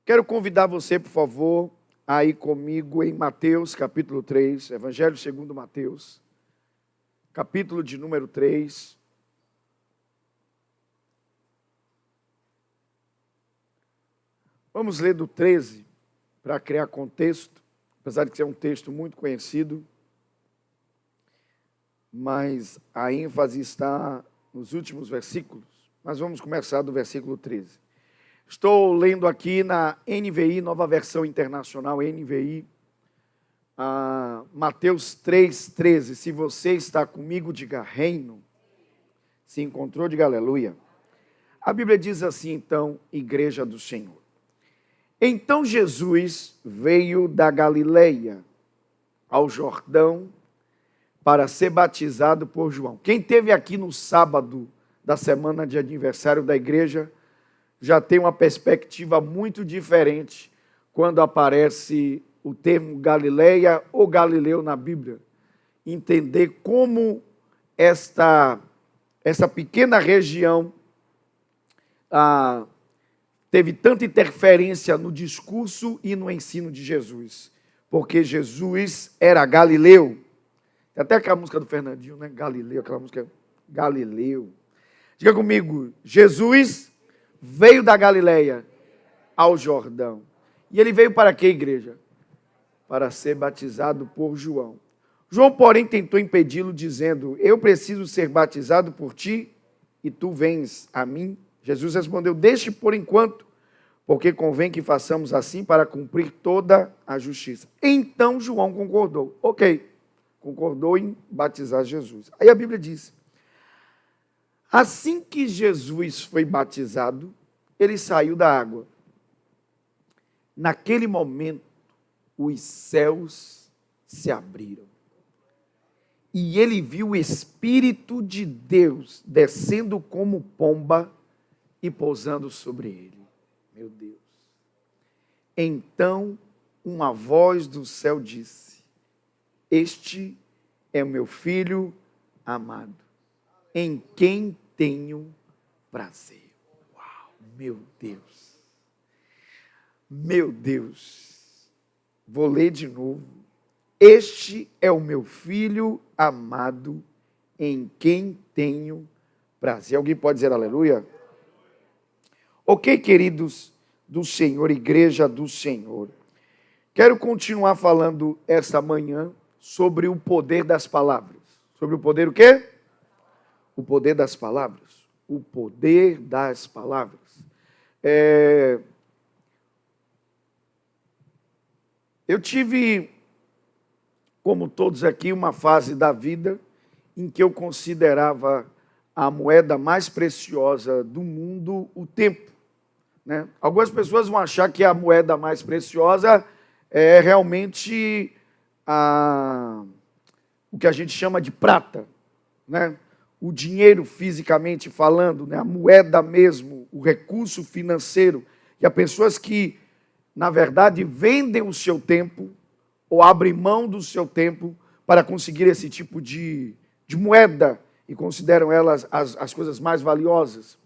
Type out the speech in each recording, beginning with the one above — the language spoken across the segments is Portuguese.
Quero convidar você, por favor, a ir comigo em Mateus, capítulo 3, Evangelho segundo Mateus, capítulo de número 3. Vamos ler do 13, para criar contexto, apesar de ser um texto muito conhecido, mas a ênfase está nos últimos versículos. Mas vamos começar do versículo 13. Estou lendo aqui na NVI, Nova Versão Internacional, NVI, Mateus 3,13. Se você está comigo, diga reino. Se encontrou, diga aleluia. A Bíblia diz assim, então, Igreja do Senhor. Então Jesus veio da Galileia ao Jordão para ser batizado por João. Quem esteve aqui no sábado da semana de aniversário da igreja já tem uma perspectiva muito diferente quando aparece o termo Galileia ou Galileu na Bíblia. Entender como essa pequena região teve tanta interferência no discurso e no ensino de Jesus. Porque Jesus era Galileu. Tem até aquela música do Fernandinho, né? Galileu, aquela música Galileu. Diga comigo, Jesus veio da Galileia ao Jordão. E ele veio para quê, igreja? Para ser batizado por João. João, porém, tentou impedi-lo, dizendo, eu preciso ser batizado por ti, e tu vens a mim? Jesus respondeu, deixe por enquanto, porque convém que façamos assim para cumprir toda a justiça. Então João concordou. Ok, concordou em batizar Jesus. Aí a Bíblia diz, assim que Jesus foi batizado, ele saiu da água. Naquele momento, os céus se abriram. E ele viu o Espírito de Deus descendo como pomba e pousando sobre ele. Meu Deus. Então, uma voz do céu disse, este é o meu filho amado, em quem tenho prazer. Uau, meu Deus. Meu Deus. Vou ler de novo. Este é o meu filho amado, em quem tenho prazer. Alguém pode dizer aleluia? Ok, queridos do Senhor, igreja do Senhor. Quero continuar falando esta manhã sobre o poder das palavras. Sobre o poder o quê? O poder das palavras. O poder das palavras. Eu tive, como todos aqui, uma fase da vida em que eu considerava a moeda mais preciosa do mundo o tempo. Né? Algumas pessoas vão achar que a moeda mais preciosa é realmente o que a gente chama de prata, né? O dinheiro fisicamente falando, né? A moeda mesmo, o recurso financeiro. E há pessoas que, na verdade, vendem o seu tempo ou abrem mão do seu tempo para conseguir esse tipo de moeda e consideram elas as coisas mais valiosas.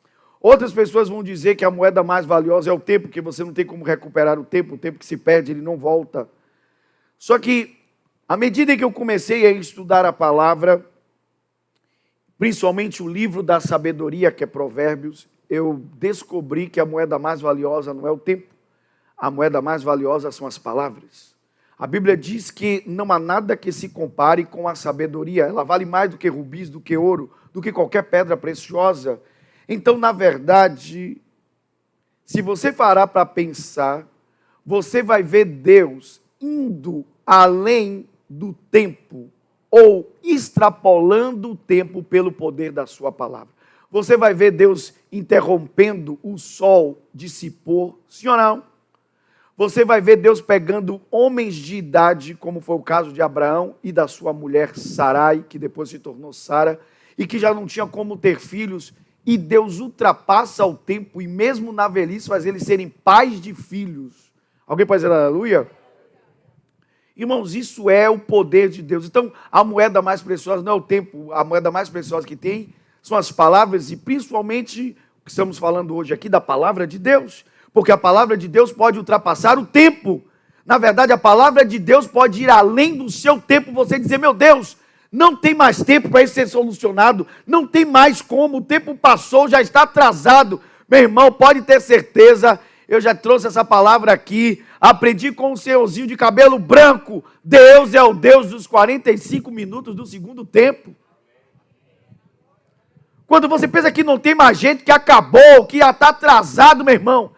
Outras pessoas vão dizer que a moeda mais valiosa é o tempo, que você não tem como recuperar o tempo que se perde, ele não volta. Só que, à medida que eu comecei a estudar a palavra, principalmente o livro da sabedoria, que é Provérbios, eu descobri que a moeda mais valiosa não é o tempo, a moeda mais valiosa são as palavras. A Bíblia diz que não há nada que se compare com a sabedoria, ela vale mais do que rubis, do que ouro, do que qualquer pedra preciosa. Então, na verdade, se você parar para pensar, você vai ver Deus indo além do tempo ou extrapolando o tempo pelo poder da sua palavra. Você vai ver Deus interrompendo o sol de se pôr, sim ou não? Você vai ver Deus pegando homens de idade, como foi o caso de Abraão e da sua mulher Sarai, que depois se tornou Sara, e que já não tinha como ter filhos, e Deus ultrapassa o tempo, e mesmo na velhice faz eles serem pais de filhos. Alguém pode dizer aleluia? Irmãos, isso é o poder de Deus. Então, a moeda mais preciosa não é o tempo, a moeda mais preciosa que tem são as palavras, e principalmente o que estamos falando hoje aqui, da palavra de Deus. Porque a palavra de Deus pode ultrapassar o tempo. Na verdade, a palavra de Deus pode ir além do seu tempo. Você dizer, meu Deus, não tem mais tempo para isso ser solucionado. Não tem mais como, o tempo passou, já está atrasado. Meu irmão, pode ter certeza, eu já trouxe essa palavra aqui. Aprendi com um senhorzinho de cabelo branco. Deus é o Deus dos 45 minutos do segundo tempo. Quando você pensa que não tem mais gente, que acabou, que já está atrasado, meu irmão.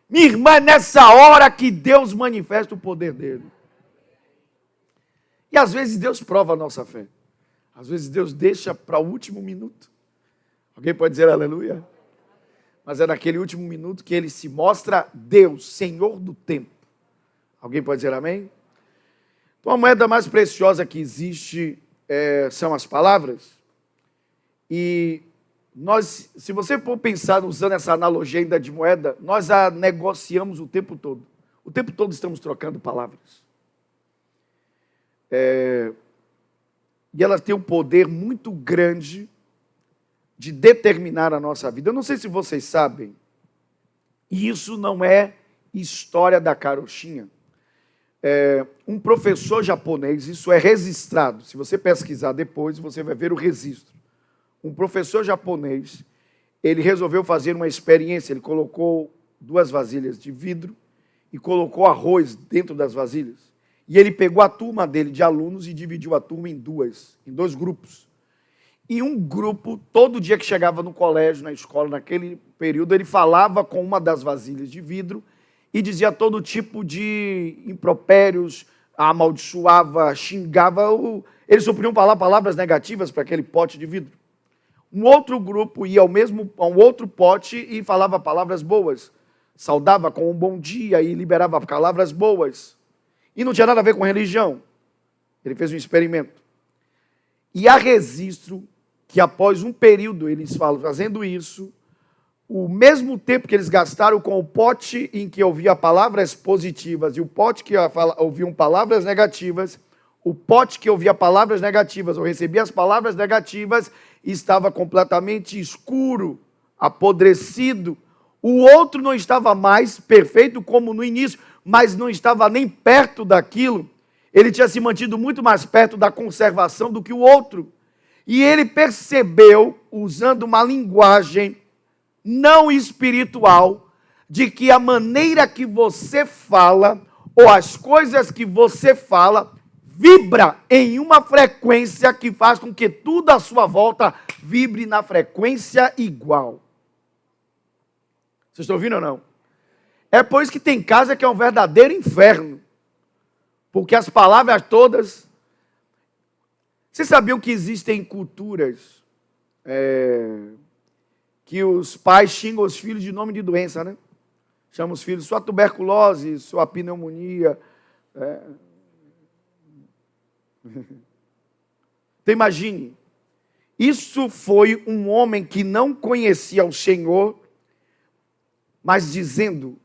Minha irmã, é nessa hora que Deus manifesta o poder dele. E às vezes Deus prova a nossa fé. Às vezes Deus deixa para o último minuto. Alguém pode dizer aleluia? Mas é naquele último minuto que ele se mostra Deus, Senhor do tempo. Alguém pode dizer amém? Então a moeda mais preciosa que existe são as palavras. E nós, se você for pensar usando essa analogia ainda de moeda, nós a negociamos o tempo todo. O tempo todo estamos trocando palavras. E elas têm um poder muito grande de determinar a nossa vida. Eu não sei se vocês sabem, e isso não é história da carochinha. Um professor japonês, isso é registrado. Se você pesquisar depois, você vai ver o registro. Um professor japonês, ele resolveu fazer uma experiência. Ele colocou 2 vasilhas de vidro e colocou arroz dentro das vasilhas. E ele pegou a turma dele de alunos e dividiu a turma em 2 grupos. E um grupo, todo dia que chegava no colégio, na escola, naquele período, ele falava com uma das vasilhas de vidro e dizia todo tipo de impropérios, amaldiçoava, xingava. Eles só podiam falar palavras negativas para aquele pote de vidro. Um outro grupo ia a um outro pote e falava palavras boas. Saudava com um bom dia e liberava palavras boas. E não tinha nada a ver com religião. Ele fez um experimento. E há registro que após um período, eles falam, fazendo isso, o mesmo tempo que eles gastaram com o pote em que ouvia palavras positivas e o pote que ouviam palavras negativas, o pote que ouvia palavras negativas ou recebia as palavras negativas estava completamente escuro, apodrecido. O outro não estava mais perfeito como no início, mas não estava nem perto daquilo. Ele tinha se mantido muito mais perto da conservação do que o outro. E ele percebeu, usando uma linguagem não espiritual, de que a maneira que você fala, ou as coisas que você fala, vibra em uma frequência que faz com que tudo à sua volta vibre na frequência igual. Vocês estão ouvindo ou não? É por isso que tem casa que é um verdadeiro inferno. Porque as palavras todas... Vocês sabiam que existem culturas que os pais xingam os filhos de nome de doença, né? Chamam os filhos sua tuberculose, sua pneumonia. Então imagine, isso foi um homem que não conhecia o Senhor, mas dizendo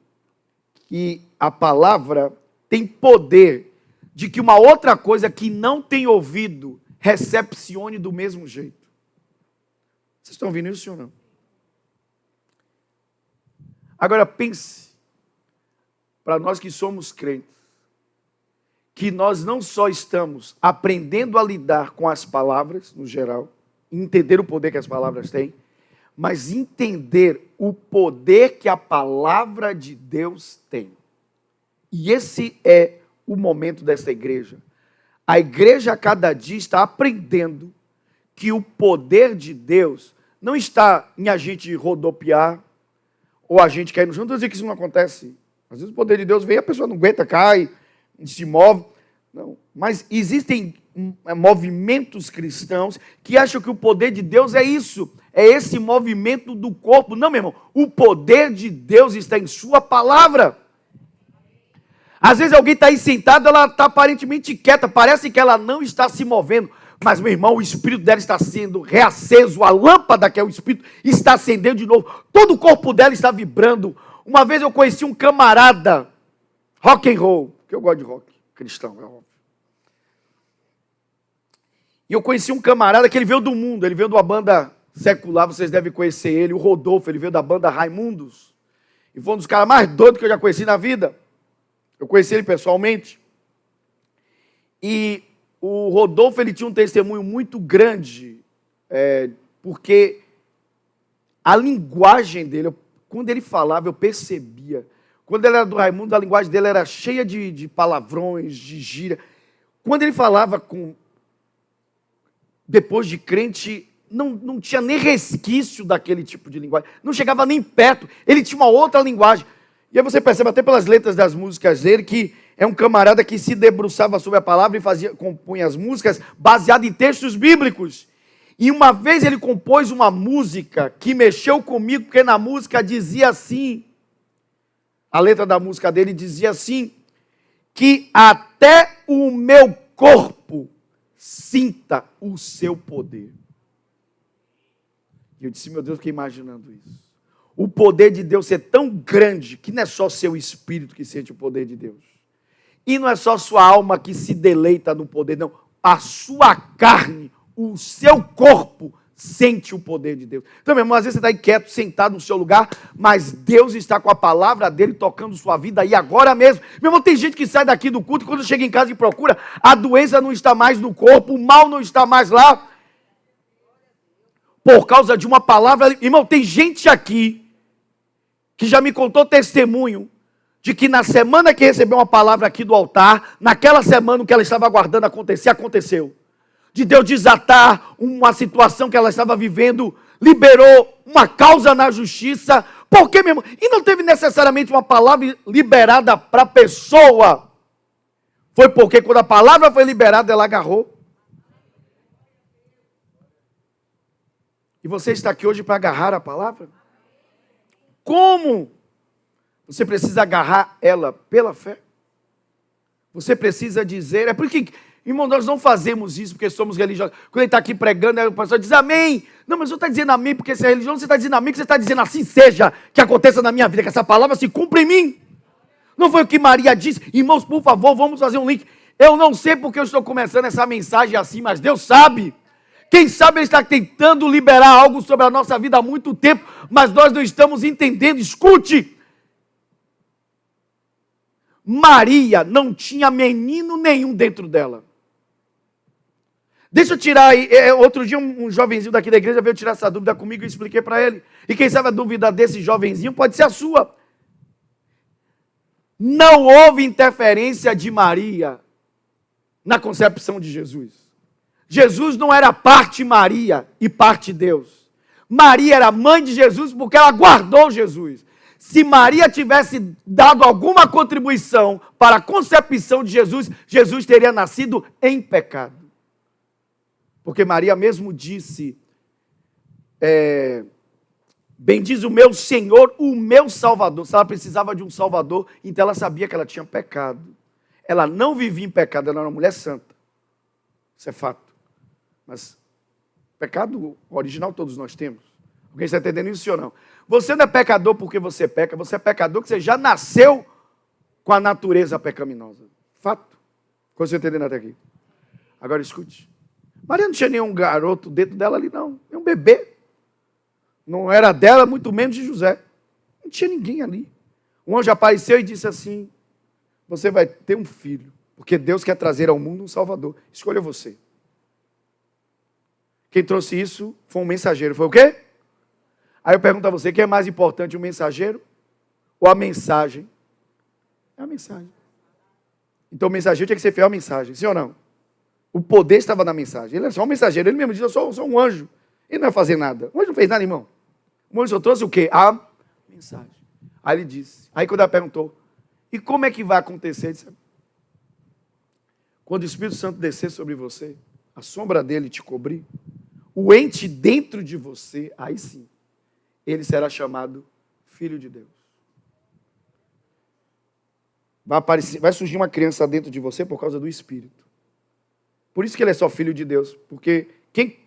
que a palavra tem poder de que uma outra coisa que não tem ouvido recepcione do mesmo jeito. Vocês estão ouvindo isso ou não? Agora pense, para nós que somos crentes, que nós não só estamos aprendendo a lidar com as palavras, no geral, entender o poder que as palavras têm, mas entender o poder que a palavra de Deus tem. E esse é o momento desta igreja. A igreja a cada dia está aprendendo que o poder de Deus não está em a gente rodopiar ou a gente cair no chão. Não estou dizendo que isso não acontece. Às vezes o poder de Deus vem, a pessoa não aguenta, cai, se move. Não. Mas existem movimentos cristãos que acham que o poder de Deus é isso. É esse movimento do corpo. Não, meu irmão. O poder de Deus está em sua palavra. Às vezes alguém está aí sentado, ela está aparentemente quieta, parece que ela não está se movendo, mas, meu irmão, o espírito dela está sendo reaceso, a lâmpada que é o espírito está acendendo de novo, todo o corpo dela está vibrando. Uma vez eu conheci um camarada, rock and roll, porque eu gosto de rock, cristão, é óbvio. E eu conheci um camarada que ele veio do mundo, ele veio de uma banda secular, vocês devem conhecer ele, o Rodolfo, ele veio da banda Raimundos. E foi um dos caras mais doidos que eu já conheci na vida. Eu conheci ele pessoalmente. E o Rodolfo, ele tinha um testemunho muito grande, porque a linguagem dele, quando ele falava, eu percebia. Quando ele era do Raimundo, a linguagem dele era cheia de palavrões, de gíria. Quando ele falava depois de crente, não tinha nem resquício daquele tipo de linguagem. Não chegava nem perto. Ele tinha uma outra linguagem. E aí você percebe até pelas letras das músicas dele que é um camarada que se debruçava sobre a palavra e compunha as músicas baseado em textos bíblicos. E uma vez ele compôs uma música que mexeu comigo, porque na música dizia assim, a letra da música dele dizia assim, que até o meu corpo sinta o seu poder. E eu disse, meu Deus, fiquei imaginando isso. O poder de Deus é tão grande que não é só seu espírito que sente o poder de Deus. E não é só sua alma que se deleita no poder, não. A sua carne, o seu corpo sente o poder de Deus. Então, meu irmão, às vezes você está aí quieto, sentado no seu lugar, mas Deus está com a palavra dele tocando sua vida aí agora mesmo. Meu irmão, tem gente que sai daqui do culto e quando chega em casa e procura, a doença não está mais no corpo, o mal não está mais lá, por causa de uma palavra. Irmão, tem gente aqui que já me contou testemunho de que na semana que recebeu uma palavra aqui do altar, naquela semana o que ela estava aguardando acontecer, aconteceu. De Deus desatar uma situação que ela estava vivendo, liberou uma causa na justiça. Por quê, meu irmão? E não teve necessariamente uma palavra liberada para a pessoa. Foi porque quando a palavra foi liberada, ela agarrou. E você está aqui hoje para agarrar a palavra? Como? Você precisa agarrar ela pela fé. Você precisa dizer, é porque, irmão, nós não fazemos isso porque somos religiosos. Quando ele está aqui pregando, o pastor diz amém. Não, mas você está dizendo amém porque você é religioso, você está dizendo amém, que você está dizendo assim seja, que aconteça na minha vida, que essa palavra se cumpra em mim. Não foi o que Maria disse? Irmãos, por favor, vamos fazer um link. Eu não sei porque eu estou começando essa mensagem assim, mas Deus sabe. Quem sabe Ele está tentando liberar algo sobre a nossa vida há muito tempo, mas nós não estamos entendendo. Escute! Maria não tinha menino nenhum dentro dela. Deixa eu tirar aí. Outro dia um jovenzinho daqui da igreja veio tirar essa dúvida comigo e eu expliquei para ele. E quem sabe a dúvida desse jovenzinho pode ser a sua. Não houve interferência de Maria na concepção de Jesus. Jesus não era parte Maria e parte Deus. Maria era mãe de Jesus porque ela guardou Jesus. Se Maria tivesse dado alguma contribuição para a concepção de Jesus, Jesus teria nascido em pecado. Porque Maria mesmo disse, bendiz o meu Senhor, o meu Salvador. Se ela precisava de um Salvador, então ela sabia que ela tinha pecado. Ela não vivia em pecado, ela era uma mulher santa. Isso é fato. Mas pecado original todos nós temos. Alguém está entendendo isso ou não? Você não é pecador porque você peca, você é pecador porque você já nasceu com a natureza pecaminosa. Fato. Como você está entendendo até aqui? Agora escute. Maria não tinha nenhum garoto dentro dela ali, não. É um bebê. Não era dela, muito menos de José. Não tinha ninguém ali. Um anjo apareceu e disse assim, você vai ter um filho, porque Deus quer trazer ao mundo um Salvador. Escolha você. Quem trouxe isso foi um mensageiro. Foi o quê? Aí eu pergunto a você, quem é mais importante, o mensageiro ou a mensagem? É a mensagem. Então o mensageiro tinha que ser fiel à mensagem, sim ou não? O poder estava na mensagem. Ele era só um mensageiro, ele mesmo disse, eu sou um anjo. Ele não ia fazer nada. O anjo não fez nada, irmão. O anjo só trouxe o quê? A mensagem. Aí ele disse, aí quando ela perguntou, e como é que vai acontecer? Ele disse, quando o Espírito Santo descer sobre você, a sombra dele te cobrir, o ente dentro de você, aí sim, ele será chamado Filho de Deus. Vai surgir uma criança dentro de você por causa do Espírito. Por isso que ele é só Filho de Deus, porque quem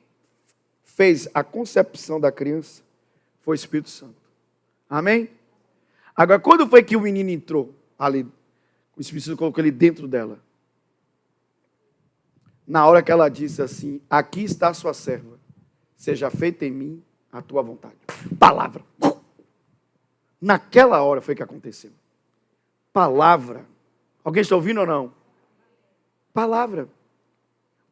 fez a concepção da criança foi o Espírito Santo. Amém? Agora, quando foi que o menino entrou ali? O Espírito Santo colocou ele dentro dela. Na hora que ela disse assim, aqui está a sua serva, seja feita em mim a tua vontade. Palavra. Naquela hora foi que aconteceu. Palavra. Alguém está ouvindo ou não? Palavra.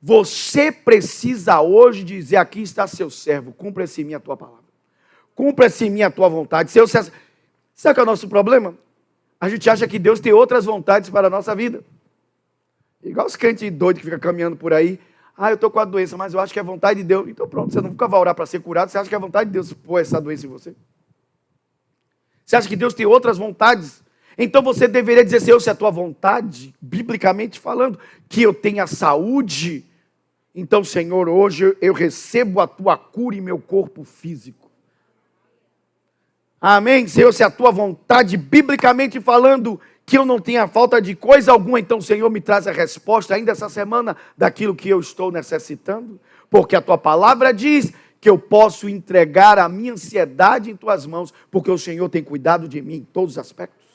Você precisa hoje dizer: aqui está seu servo, cumpra-se em mim a tua palavra. Cumpra-se em mim a tua vontade. Sabe qual é o nosso problema? A gente acha que Deus tem outras vontades para a nossa vida. Igual os crentes doidos que ficam caminhando por aí. Eu estou com a doença, mas eu acho que é vontade de Deus. Então pronto, você nunca vai orar para ser curado, você acha que é vontade de Deus pôr essa doença em você? Você acha que Deus tem outras vontades? Então você deveria dizer: Senhor, se é a tua vontade, biblicamente falando, que eu tenha saúde, então, Senhor, hoje eu recebo a tua cura em meu corpo físico. Amém? Senhor, se é a tua vontade, biblicamente falando, que eu não tenha falta de coisa alguma, então, Senhor, me traz a resposta ainda essa semana daquilo que eu estou necessitando, porque a tua palavra diz que eu posso entregar a minha ansiedade em tuas mãos, porque o Senhor tem cuidado de mim em todos os aspectos.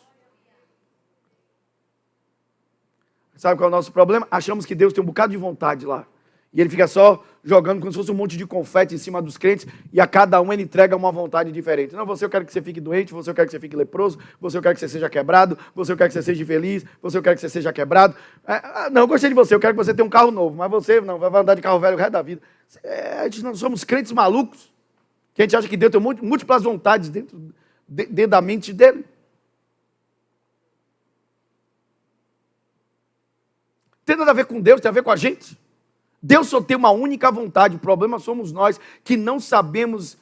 Sabe qual é o nosso problema? Achamos que Deus tem um bocado de vontade lá. E ele fica só jogando como se fosse um monte de confete em cima dos crentes, e a cada um ele entrega uma vontade diferente. Não, você eu quero que você fique doente, você eu quero que você fique leproso, você eu quero que você seja quebrado, você eu quero que você seja feliz, você eu quero que você seja quebrado. Não, eu gostei de você, eu quero que você tenha um carro novo, mas você não, vai andar de carro velho o resto da vida. A gente não somos crentes malucos, que a gente acha que Deus tem múltiplas vontades dentro da mente dele. Tem nada a ver com Deus, tem a ver com a gente. Deus só tem uma única vontade, o problema somos nós que não sabemos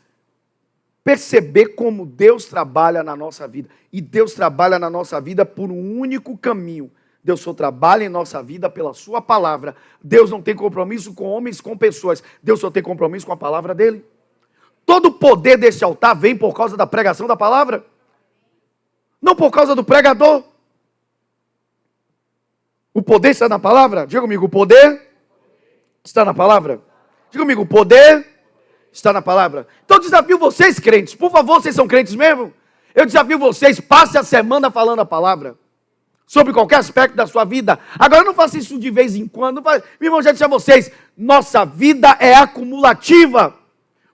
perceber como Deus trabalha na nossa vida. E Deus trabalha na nossa vida por um único caminho. Deus só trabalha em nossa vida pela sua palavra. Deus não tem compromisso com homens, com pessoas. Deus só tem compromisso com a palavra dele. Todo o poder deste altar vem por causa da pregação da palavra. Não por causa do pregador. O poder está na palavra? Diga comigo, o poder está na palavra? Diga comigo, o poder está na palavra. Então eu desafio vocês, crentes, por favor, vocês são crentes mesmo? Eu desafio vocês, passe a semana falando a palavra, sobre qualquer aspecto da sua vida. Agora não faça isso de vez em quando. Meu irmão, já disse a vocês, nossa vida é acumulativa.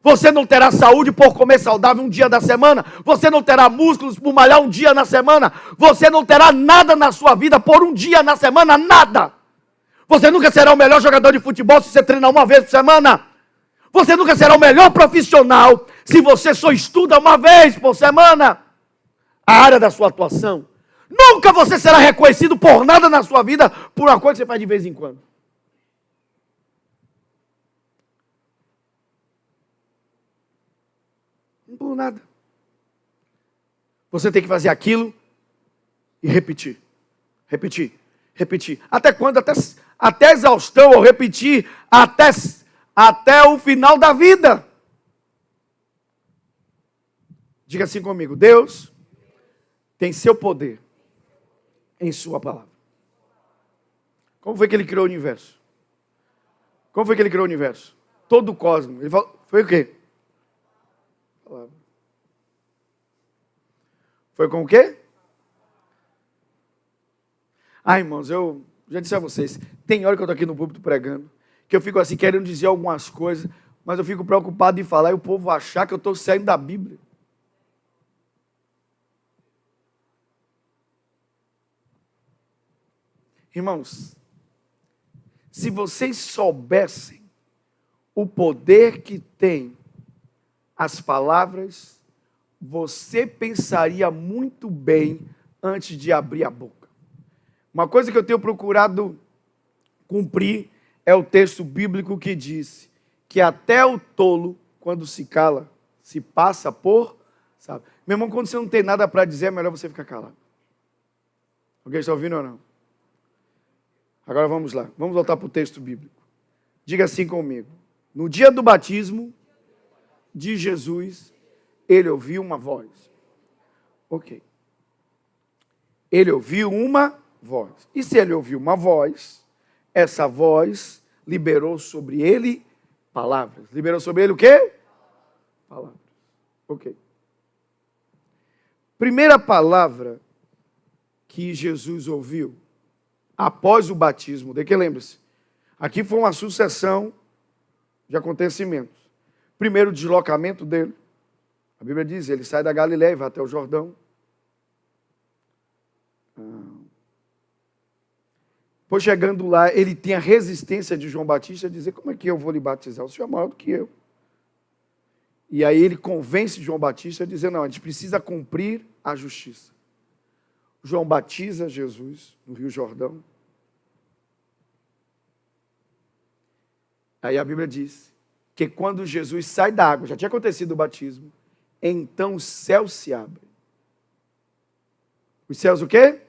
Você não terá saúde por comer saudável um dia da semana. Você não terá músculos por malhar um dia na semana. Você não terá nada na sua vida por um dia na semana, nada. Você nunca será o melhor jogador de futebol se você treinar uma vez por semana. Você nunca será o melhor profissional se você só estuda uma vez por semana a área da sua atuação. Nunca você será reconhecido por nada na sua vida por uma coisa que você faz de vez em quando. Não por nada. Você tem que fazer aquilo e repetir. Repetir. Repetir. Até quando? Até exaustão, ou repetir até o final da vida. Diga assim comigo: Deus tem seu poder em sua palavra. Como foi que ele criou o universo? Como foi que ele criou o universo? Todo o cosmos. Ele falou, foi o quê? Palavra. Foi com o quê? Irmãos, eu já disse a vocês, tem hora que eu estou aqui no púlpito pregando, que eu fico assim querendo dizer algumas coisas, mas eu fico preocupado em falar e o povo achar que eu estou saindo da Bíblia. Irmãos, se vocês soubessem o poder que tem as palavras, você pensaria muito bem antes de abrir a boca. Uma coisa que eu tenho procurado cumprir é o texto bíblico que diz que até o tolo, quando se cala, se passa por sábio. Meu irmão, quando você não tem nada para dizer, é melhor você ficar calado. Alguém está ouvindo ou não? Agora vamos lá, vamos voltar para o texto bíblico. Diga assim comigo: no dia do batismo de Jesus, ele ouviu uma voz. Ok. Ele ouviu uma voz. E se ele ouviu uma voz, essa voz liberou sobre ele palavras. Liberou sobre ele o quê? Palavras. Ok. Primeira palavra que Jesus ouviu após o batismo, de que lembre-se, aqui foi uma sucessão de acontecimentos. Primeiro, o deslocamento dele. A Bíblia diz, ele sai da Galileia e vai até o Jordão. Pois chegando lá, ele tinha resistência de João Batista a dizer: como é que eu vou lhe batizar? O senhor é maior do que eu. E aí ele convence João Batista a dizer: não, a gente precisa cumprir a justiça. João batiza Jesus no Rio Jordão. Aí a Bíblia diz que quando Jesus sai da água, já tinha acontecido o batismo, então os céus se abrem. Os céus o quê?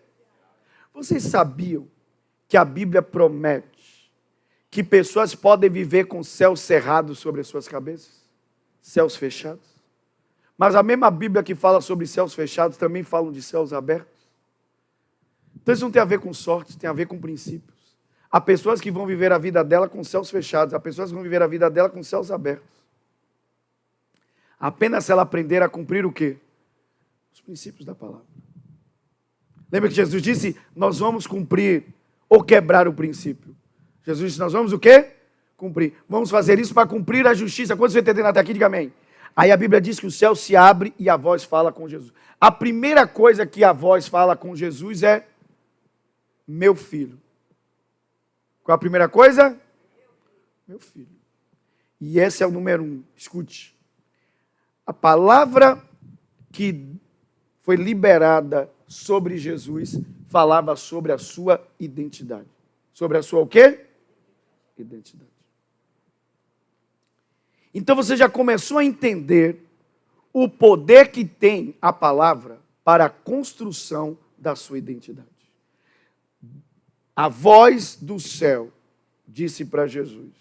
Vocês sabiam que a Bíblia promete que pessoas podem viver com céus cerrados sobre as suas cabeças? Céus fechados? Mas a mesma Bíblia que fala sobre céus fechados também fala de céus abertos. Então isso não tem a ver com sorte, tem a ver com princípios. Há pessoas que vão viver a vida dela com céus fechados, há pessoas que vão viver a vida dela com céus abertos. Apenas se ela aprender a cumprir o quê? Os princípios da palavra. Lembra que Jesus disse: nós vamos cumprir ou quebrar o princípio. Jesus disse: nós vamos o quê? Cumprir. Vamos fazer isso para cumprir a justiça. Quando você entender até aqui, diga amém. Aí a Bíblia diz que o céu se abre e a voz fala com Jesus. A primeira coisa que a voz fala com Jesus é: meu filho. Qual a primeira coisa? Meu filho. E esse é o número 1. Escute. A palavra que foi liberada sobre Jesus falava sobre a sua identidade. Sobre a sua o quê? Identidade. Então você já começou a entender o poder que tem a palavra para a construção da sua identidade. A voz do céu disse para Jesus: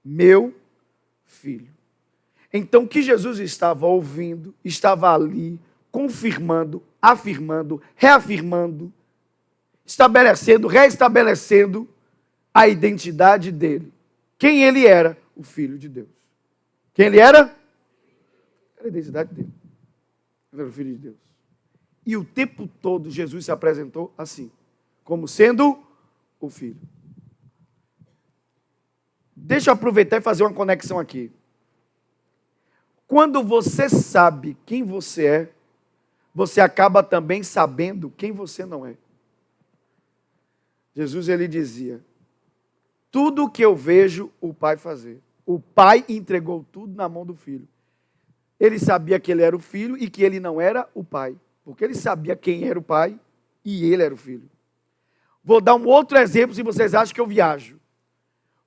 meu filho. Então o que Jesus estava ouvindo, estava ali, confirmando, afirmando, reafirmando, estabelecendo, reestabelecendo a identidade dele. Quem ele era? O Filho de Deus. Quem ele era? Era a identidade dele. Ele era o Filho de Deus. E o tempo todo Jesus se apresentou assim, como sendo o Filho. Deixa eu aproveitar e fazer uma conexão aqui. Quando você sabe quem você é, você acaba também sabendo quem você não é. Jesus, ele dizia: tudo o que eu vejo o Pai fazer. O Pai entregou tudo na mão do Filho. Ele sabia que ele era o Filho e que ele não era o Pai, porque ele sabia quem era o Pai e ele era o Filho. Vou dar um outro exemplo, se vocês acham que eu viajo.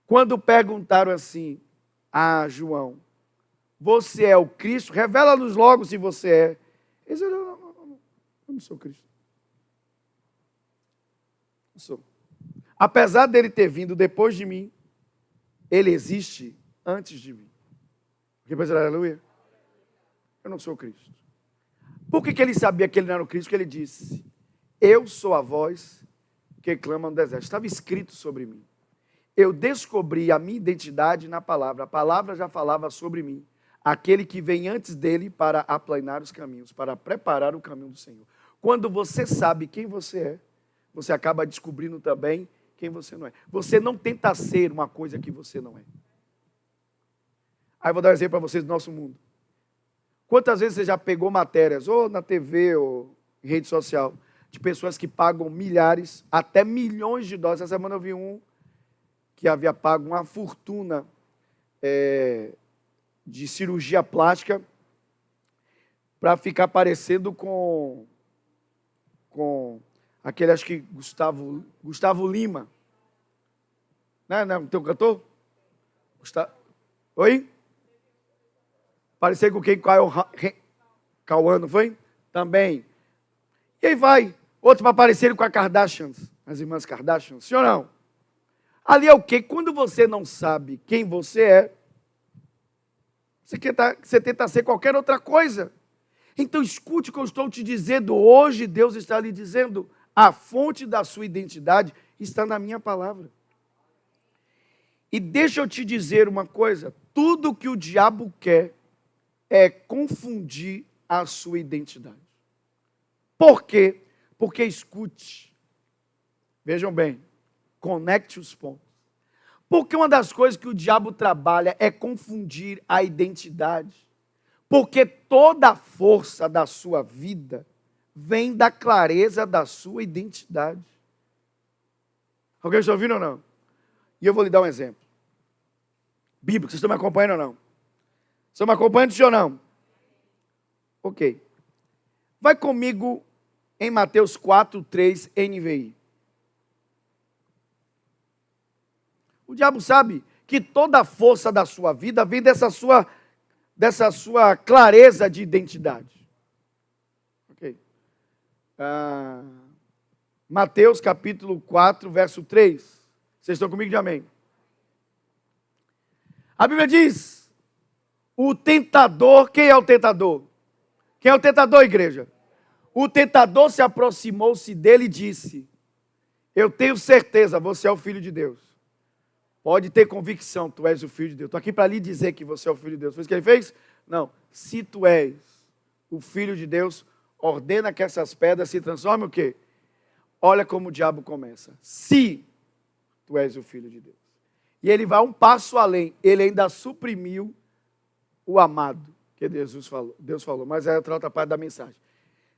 Quando perguntaram assim a João: você é o Cristo? Revela-nos logo se você é. Ele disse: eu não sou Cristo. Não sou. Apesar dele ter vindo depois de mim, ele existe antes de mim. Quem pensa, aleluia? Eu não sou Cristo. Por que ele sabia que ele não era o Cristo? Porque ele disse: eu sou a voz que clama no deserto. Estava escrito sobre mim. Eu descobri a minha identidade na palavra. A palavra já falava sobre mim. Aquele que vem antes dele para aplanar os caminhos, para preparar o caminho do Senhor. Quando você sabe quem você é, você acaba descobrindo também quem você não é. Você não tenta ser uma coisa que você não é. Aí eu vou dar um exemplo para vocês do nosso mundo. Quantas vezes você já pegou matérias, ou na TV, ou em rede social, de pessoas que pagam milhares, até milhões de dólares. Essa semana eu vi um que havia pago uma fortuna de cirurgia plástica para ficar parecendo com aquele, acho que Gustavo Lima. Não, teu cantor? Oi? Parecer com quem? Cauã, não foi? Também. E aí vai. Outro para parecer com a Kardashians, as irmãs Kardashians. Sim ou não? Ali é o quê? Quando você não sabe quem você é, você tenta ser qualquer outra coisa. Então escute o que eu estou te dizendo. Hoje Deus está lhe dizendo: a fonte da sua identidade está na minha palavra. E deixa eu te dizer uma coisa. Tudo que o diabo quer é confundir a sua identidade. Por quê? Porque escute. Vejam bem. Conecte os pontos. Porque uma das coisas que o diabo trabalha é confundir a identidade. Porque toda a força da sua vida vem da clareza da sua identidade. Alguém está ouvindo ou não? E eu vou lhe dar um exemplo. Bíblico, vocês estão me acompanhando ou não? Estão me acompanhando, sim ou não? Ok. Vai comigo em Mateus 4:3, NVI. O diabo sabe que toda a força da sua vida vem dessa sua clareza de identidade. Ok. Mateus capítulo 4, verso 3. Vocês estão comigo de amém? A Bíblia diz, o tentador, quem é o tentador? Quem é o tentador, igreja? O tentador se aproximou-se dele e disse, eu tenho certeza, você é o Filho de Deus. Pode ter convicção, tu és o Filho de Deus. Estou aqui para lhe dizer que você é o Filho de Deus. Foi isso que ele fez? Não. Se tu és o Filho de Deus, ordena que essas pedras se transformem o quê? Olha como o diabo começa. Se tu és o Filho de Deus. E ele vai um passo além. Ele ainda suprimiu o amado, que Deus falou. Mas é outra parte da mensagem.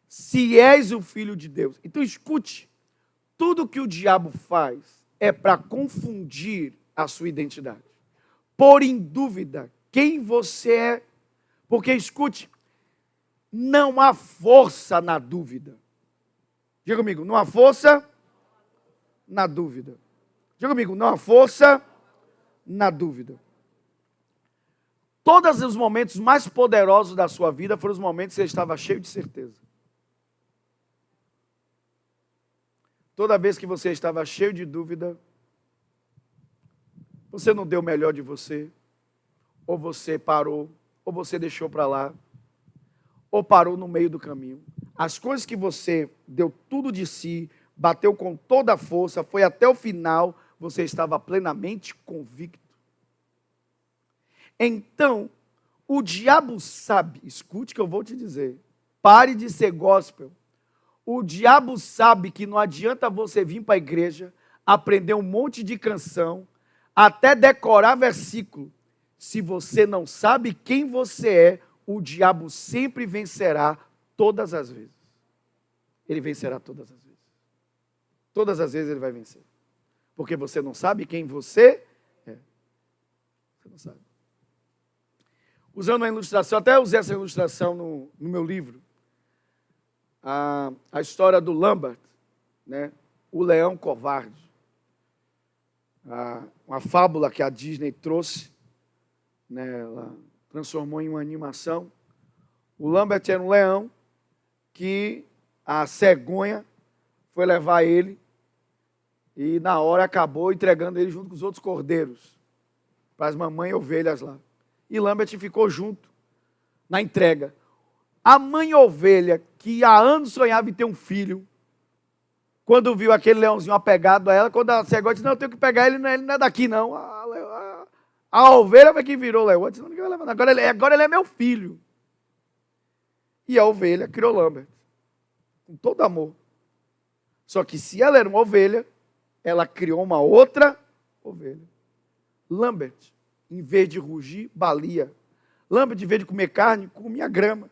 Se és o Filho de Deus. Então escute. Tudo que o diabo faz é para confundir a sua identidade. Pôr em dúvida quem você é. Porque escute. Não há força na dúvida. Diga comigo, não há força na dúvida. Diga comigo, não há força na dúvida. Todos os momentos mais poderosos da sua vida foram os momentos que você estava cheio de certeza. Toda vez que você estava cheio de dúvida, você não deu o melhor de você, ou você parou, ou você deixou para lá, ou parou no meio do caminho. As coisas que você deu tudo de si, bateu com toda a força, foi até o final, você estava plenamente convicto. Então, o diabo sabe, escute que eu vou te dizer, pare de ser gospel. O diabo sabe que não adianta você vir para a igreja, aprender um monte de canção, até decorar versículo. Se você não sabe quem você é, o diabo sempre vencerá todas as vezes. Ele vencerá todas as vezes. Todas as vezes ele vai vencer. Porque você não sabe quem você é. Você não sabe. Usando uma ilustração, até usei essa ilustração no meu livro. A história do Lambert, né? O leão covarde. Uma fábula que a Disney trouxe, né? Ela transformou em uma animação. O Lambert era um leão que a cegonha foi levar ele e na hora acabou entregando ele junto com os outros cordeiros para as mamães ovelhas lá. E Lambert ficou junto na entrega. A mãe ovelha, que há anos sonhava em ter um filho, quando viu aquele leãozinho apegado a ela, quando a cegonha disse, não, eu tenho que pegar ele, não é daqui não. A ovelha foi que virou o leão. Disse, não, agora ele é meu filho. E a ovelha criou Lambert, com todo amor. Só que se ela era uma ovelha, ela criou uma outra ovelha. Lambert, em vez de rugir, balia. Lambert, em vez de comer carne, comia grama.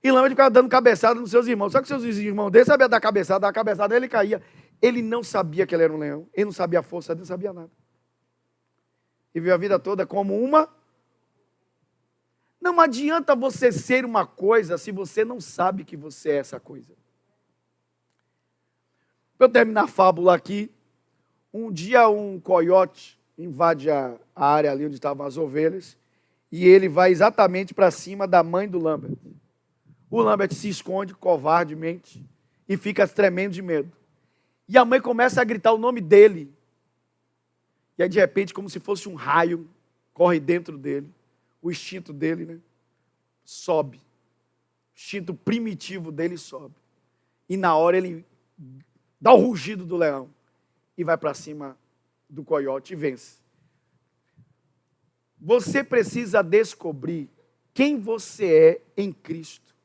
E Lambert ficava dando cabeçada nos seus irmãos. Só que seus irmãos dele sabiam dar cabeçada, ele caía. Ele não sabia que ele era um leão. Ele não sabia a força dele, não sabia nada. E viu a vida toda como uma... Não adianta você ser uma coisa se você não sabe que você é essa coisa. Para eu terminar a fábula aqui, um dia um coiote invade a área ali onde estavam as ovelhas e ele vai exatamente para cima da mãe do Lambert. O Lambert se esconde covardemente e fica tremendo de medo. E a mãe começa a gritar o nome dele. E aí, de repente, como se fosse um raio, corre dentro dele. O instinto dele, né? Sobe. O instinto primitivo dele sobe. E na hora ele dá o rugido do leão e vai para cima do coiote e vence. Você precisa descobrir quem você é em Cristo.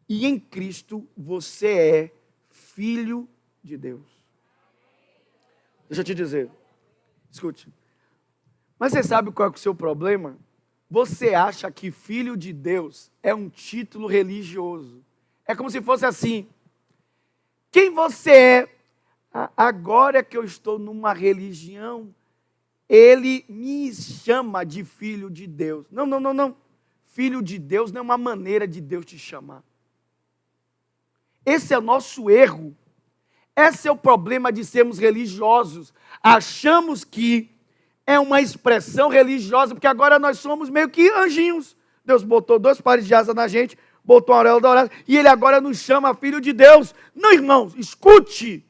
E em Cristo você é filho de Deus. Deixa eu te dizer. Escute. Mas você sabe qual é o seu problema? Você acha que filho de Deus é um título religioso. É como se fosse assim. Quem você é? agora que eu estou numa religião, ele me chama de filho de Deus. Não, não, não, não. Filho de Deus não é uma maneira de Deus te chamar. Esse é o nosso erro. Esse é o problema de sermos religiosos. Achamos que é uma expressão religiosa, porque agora nós somos meio que anjinhos. Deus botou 2 pares de asa na gente, botou a auréola dourada, e ele agora nos chama filho de Deus. Não, irmãos, escute.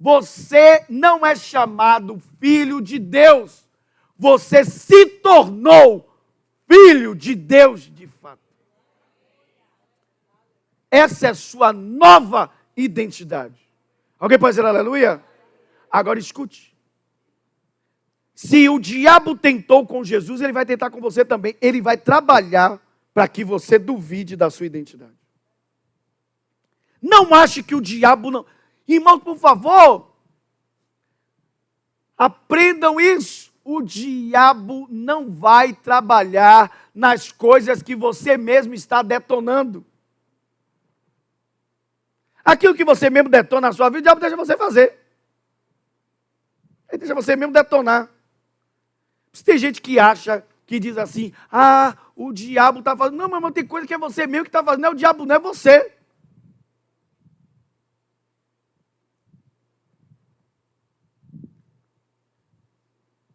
Você não é chamado filho de Deus. Você se tornou filho de Deus de fato. Essa é a sua nova identidade. Alguém pode dizer aleluia? Agora escute. Se o diabo tentou com Jesus, ele vai tentar com você também. Ele vai trabalhar para que você duvide da sua identidade. Não ache que o diabo não... Irmãos, por favor, aprendam isso. O diabo não vai trabalhar nas coisas que você mesmo está detonando. Aquilo que você mesmo detona na sua vida, o diabo deixa você fazer. Ele deixa você mesmo detonar. Tem gente que acha, que diz assim, o diabo está fazendo. Não, mas tem coisa que é você mesmo que está fazendo. Não é o diabo, não é você.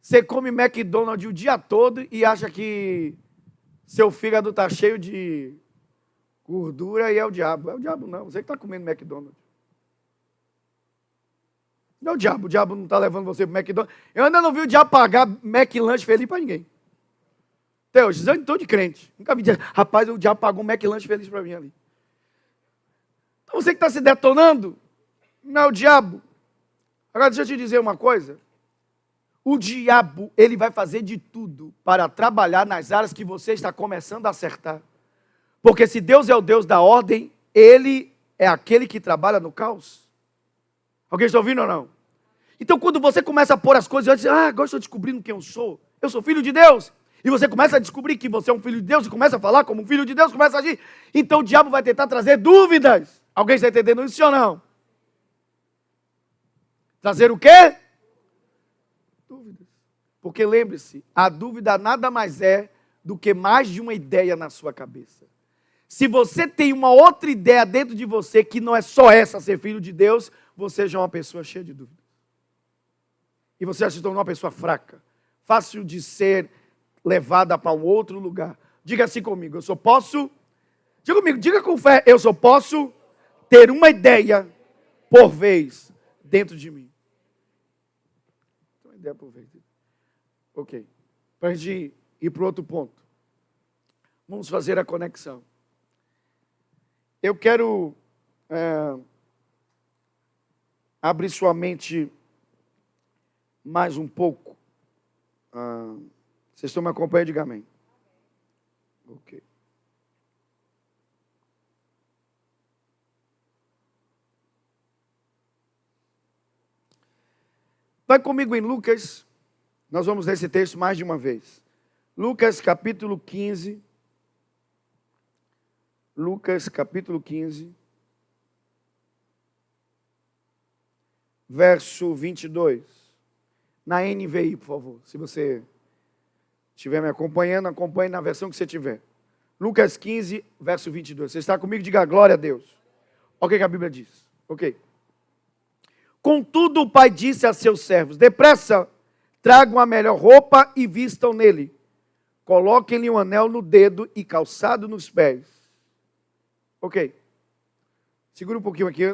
Você come McDonald's o dia todo e acha que seu fígado está cheio de gordura e é o diabo. É o diabo não, você que está comendo McDonald's. Não é o diabo não está levando você para o McDonald's. Eu ainda não vi o diabo pagar McLanche feliz para ninguém. Até hoje, eu estou de crente. Nunca vi dizer, rapaz, o diabo pagou um McLanche feliz para mim ali. Então você que está se detonando, não é o diabo. Agora deixa eu te dizer uma coisa. O diabo, ele vai fazer de tudo para trabalhar nas áreas que você está começando a acertar. Porque se Deus é o Deus da ordem, ele é aquele que trabalha no caos. Alguém está ouvindo ou não? Então quando você começa a pôr as coisas, você diz, agora estou descobrindo quem eu sou filho de Deus. E você começa a descobrir que você é um filho de Deus, e começa a falar como um filho de Deus, começa a agir. Então o diabo vai tentar trazer dúvidas. Alguém está entendendo isso ou não? Trazer o quê? Dúvidas. Porque lembre-se, a dúvida nada mais é do que mais de uma ideia na sua cabeça. Se você tem uma outra ideia dentro de você, que não é só essa, ser filho de Deus, você já é uma pessoa cheia de dúvidas. E você já se tornou uma pessoa fraca, fácil de ser levada para um outro lugar. Diga assim comigo, diga comigo, diga com fé, eu só posso ter uma ideia por vez dentro de mim. Uma ideia por vez. Ok. Para a gente ir para o outro ponto. Vamos fazer a conexão. Eu quero abrir sua mente mais um pouco. Vocês estão me acompanhando? Diga amém. Ok. Vai comigo em Lucas. Nós vamos ler esse texto mais de uma vez. Lucas capítulo 15. Lucas capítulo 15. Verso 22. Na NVI, por favor. Se você estiver me acompanhando, acompanhe na versão que você tiver. Lucas 15, verso 22. Você está comigo? Diga glória a Deus. Olha o que a Bíblia diz. Ok. Contudo, o pai disse a seus servos, depressa, tragam a melhor roupa e vistam nele. Coloquem-lhe um anel no dedo e calçado nos pés. Ok. Segura um pouquinho aqui,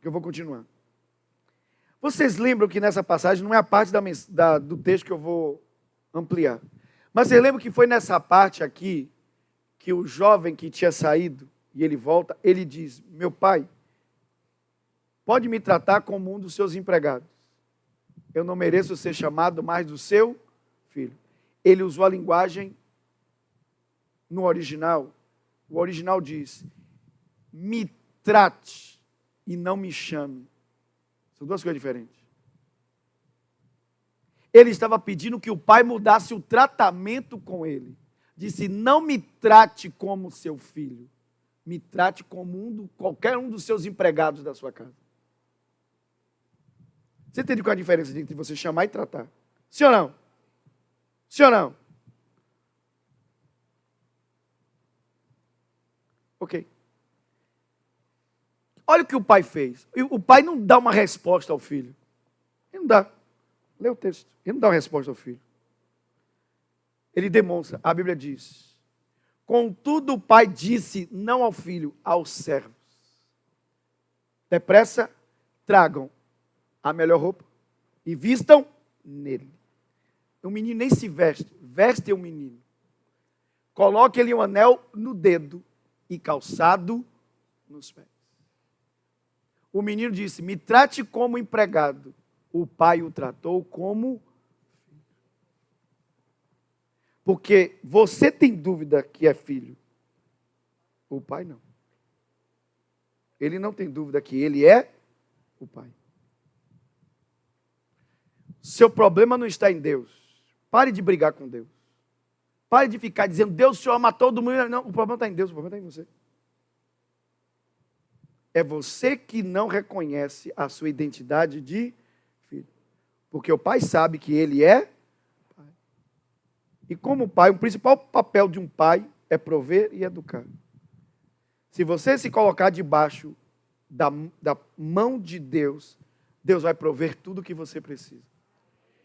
que eu vou continuar. Vocês lembram que nessa passagem não é a parte do texto que eu vou ampliar. Mas vocês lembram que foi nessa parte aqui que o jovem que tinha saído, e ele volta, ele diz, meu pai, pode me tratar como um dos seus empregados. Eu não mereço ser chamado mais do seu filho. Ele usou a linguagem no original. O original diz, me trate e não me chame. São duas coisas diferentes. Ele estava pedindo que o pai mudasse o tratamento com ele. Disse, não me trate como seu filho. Me trate como qualquer um dos seus empregados da sua casa. Você entende qual é a diferença entre você chamar e tratar? Sim ou não? Sim ou não? Ok. Olha o que o pai fez. O pai não dá uma resposta ao filho. Ele não dá. Lê o texto. Ele não dá uma resposta ao filho. Ele demonstra. A Bíblia diz: contudo, o pai disse não ao filho, aos servos: depressa, tragam a melhor roupa e vistam nele. O menino nem se veste, vestem o menino. Coloque-lhe um anel no dedo e calçado nos pés. O menino disse: me trate como empregado. O pai o tratou como filho. Porque você tem dúvida que é filho. O pai não. Ele não tem dúvida que ele é o pai. Seu problema não está em Deus. Pare de brigar com Deus. Pare de ficar dizendo: Deus, o Senhor ama todo mundo. Não, o problema está em Deus, o problema está em você. É você que não reconhece a sua identidade de filho. Porque o pai sabe que ele é pai. E como pai, o principal papel de um pai é prover e educar. Se você se colocar debaixo da mão de Deus, Deus vai prover tudo o que você precisa.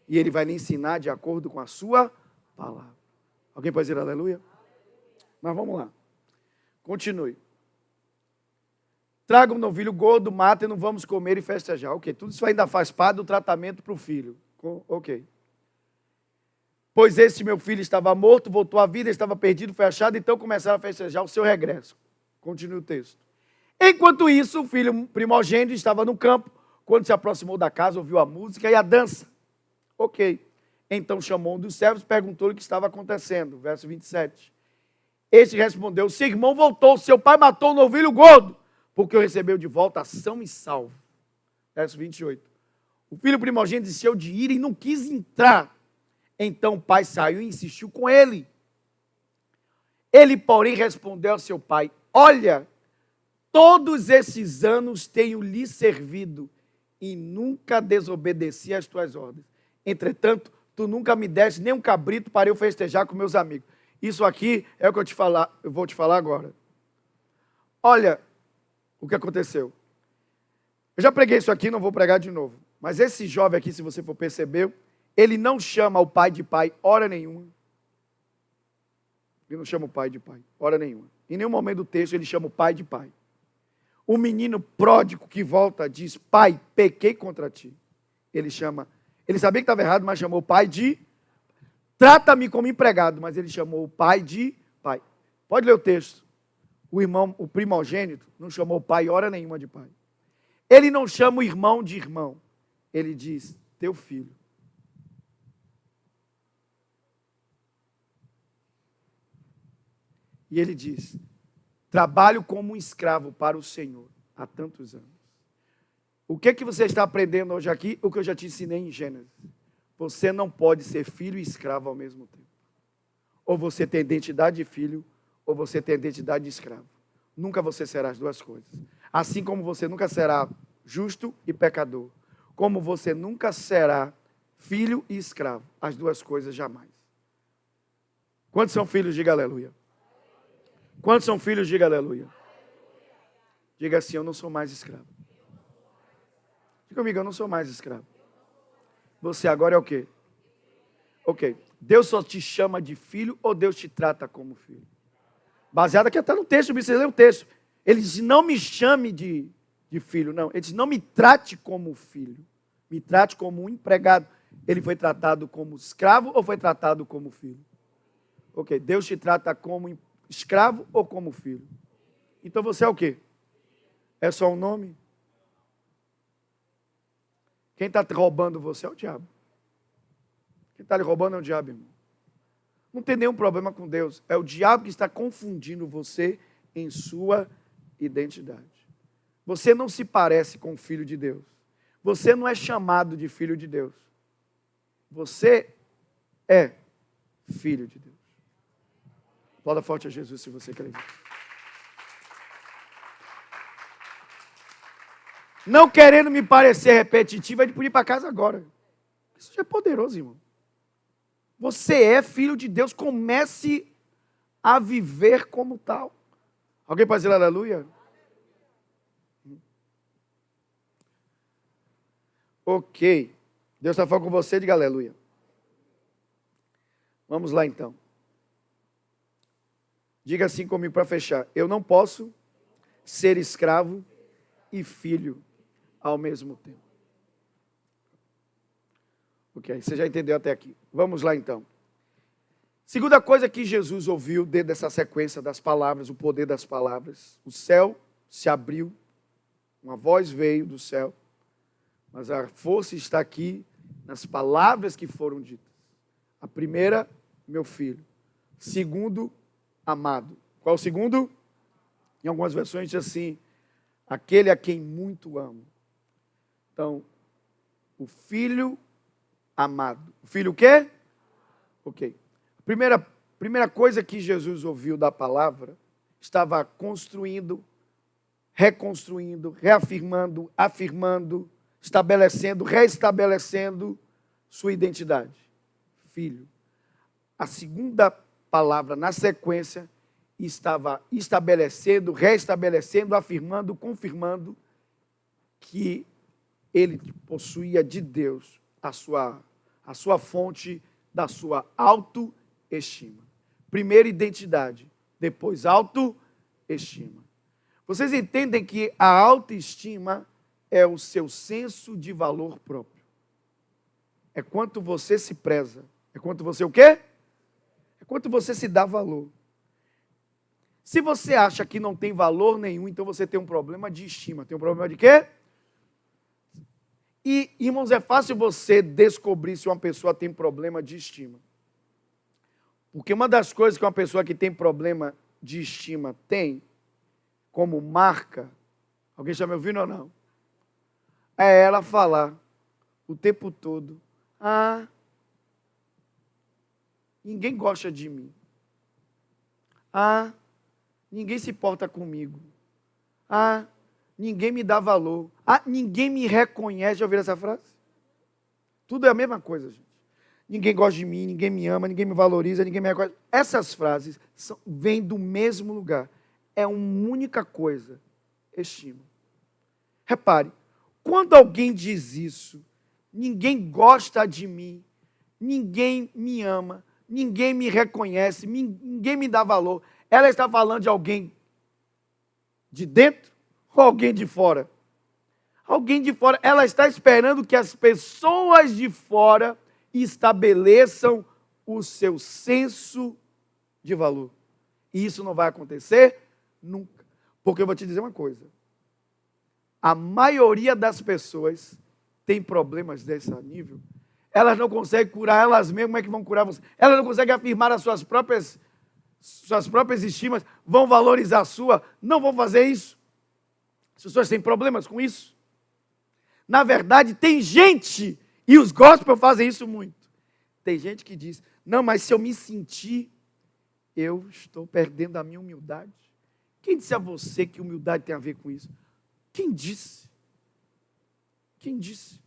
E Ele vai lhe ensinar de acordo com a sua palavra. Alguém pode dizer aleluia? Mas vamos lá. Continue. Traga um novilho gordo, matem, não vamos comer e festejar. Ok, tudo isso ainda faz parte do tratamento para o filho. Ok. Pois este meu filho estava morto, voltou à vida, estava perdido, foi achado, então começaram a festejar o seu regresso. Continue o texto. Enquanto isso, o filho primogênito estava no campo. Quando se aproximou da casa, ouviu a música e a dança. Ok. Então chamou um dos servos e perguntou-lhe o que estava acontecendo. Verso 27. Este respondeu: seu irmão voltou, seu pai matou o novilho gordo, porque o recebeu de volta são e salvo. Verso 28. O filho primogênito encheu de ira e não quis entrar. Então o pai saiu e insistiu com ele. Ele, porém, respondeu ao seu pai: olha, todos esses anos tenho lhe servido e nunca desobedeci às tuas ordens. Entretanto, tu nunca me deste nem um cabrito para eu festejar com meus amigos. Isso aqui é o que eu vou te falar agora. Olha o que aconteceu. Eu já preguei isso aqui, não vou pregar de novo. Mas esse jovem aqui, se você for perceber, ele não chama o pai de pai hora nenhuma. Ele não chama o pai de pai hora nenhuma. Em nenhum momento do texto ele chama o pai de pai. O menino pródigo que volta diz: pai, pequei contra ti. Ele sabia que estava errado, mas chamou o pai de... trata-me como empregado, mas ele chamou o pai de pai. Pode ler o texto. O primogênito, não chamou o pai hora nenhuma de pai. Ele não chama o irmão de irmão. Ele diz: teu filho. E ele diz: trabalho como um escravo para o Senhor há tantos anos. O que você está aprendendo hoje aqui? O que eu já te ensinei em Gênesis. Você não pode ser filho e escravo ao mesmo tempo. Ou você tem identidade de filho, ou você tem identidade de escravo. Nunca você será as duas coisas. Assim como você nunca será justo e pecador. Como você nunca será filho e escravo. As duas coisas jamais. Quantos são filhos? Diga aleluia. Quantos são filhos? Diga aleluia. Diga assim: eu não sou mais escravo. Diga comigo: eu não sou mais escravo. Você agora é o quê? Ok. Deus só te chama de filho ou Deus te trata como filho? Baseado aqui até no texto, você lê o texto. Ele diz: não me chame de filho, não. Ele diz: não me trate como filho. Me trate como um empregado. Ele foi tratado como escravo ou foi tratado como filho? Ok. Deus te trata como escravo ou como filho? Então você é o quê? É só um nome? Quem está roubando você é o diabo. Quem está lhe roubando é o diabo, irmão. Não tem nenhum problema com Deus. É o diabo que está confundindo você em sua identidade. Você não se parece com o filho de Deus. Você não é chamado de filho de Deus. Você é filho de Deus. Aplauda forte a Jesus se você crê. Não querendo me parecer repetitivo, é de ir para casa agora. Isso já é poderoso, irmão. Você é filho de Deus, comece a viver como tal. Alguém pode dizer aleluia? Ok. Deus está falando com você, diga aleluia. Vamos lá então. Diga assim comigo para fechar. Eu não posso ser escravo e filho ao mesmo tempo. Ok, você já entendeu até aqui. Vamos lá então. Segunda coisa que Jesus ouviu dentro dessa sequência das palavras, o poder das palavras. O céu se abriu, uma voz veio do céu, mas a força está aqui nas palavras que foram ditas. A primeira, meu filho. Segundo, amado. Qual o segundo? Em algumas versões diz assim, aquele a quem muito amo. Então, o filho amado. O filho o quê? Ok. Primeira coisa que Jesus ouviu da palavra, estava construindo, reconstruindo, reafirmando, afirmando, estabelecendo, reestabelecendo sua identidade. Filho. A segunda palavra, na sequência, estava estabelecendo, reestabelecendo, afirmando, confirmando que ele possuía de Deus a sua fonte da sua autoestima. Primeiro identidade, depois autoestima. Vocês entendem que a autoestima é o seu senso de valor próprio. É quanto você se preza. É quanto você o quê? É quanto você se dá valor. Se você acha que não tem valor nenhum, então você tem um problema de estima. Tem um problema de quê? E, irmãos, é fácil você descobrir se uma pessoa tem problema de estima. Porque uma das coisas que uma pessoa que tem problema de estima tem, como marca, alguém já me ouvindo ou não? É ela falar o tempo todo, ninguém gosta de mim. Ninguém se importa comigo. Ninguém me dá valor. Ninguém me reconhece. Já ouviram essa frase? Tudo é a mesma coisa, gente. Ninguém gosta de mim, ninguém me ama, ninguém me valoriza, ninguém me reconhece. Essas frases vêm do mesmo lugar. É uma única coisa. Estima. Repare, quando alguém diz isso, ninguém gosta de mim, ninguém me ama, ninguém me reconhece, ninguém me dá valor. Ela está falando de alguém de dentro ou alguém de fora? Alguém de fora. Ela está esperando que as pessoas de fora estabeleçam o seu senso de valor. E isso não vai acontecer nunca. Porque eu vou te dizer uma coisa. A maioria das pessoas tem problemas desse nível. Elas não conseguem curar elas mesmas. Como é que vão curar você? Elas não conseguem afirmar as suas próprias estimas. Vão valorizar a sua. Não vão fazer isso. As pessoas têm problemas com isso. Na verdade, tem gente, e os gospel fazem isso muito. Tem gente que diz, não, mas se eu me sentir, eu estou perdendo a minha humildade. Quem disse a você que humildade tem a ver com isso? Quem disse? Quem disse?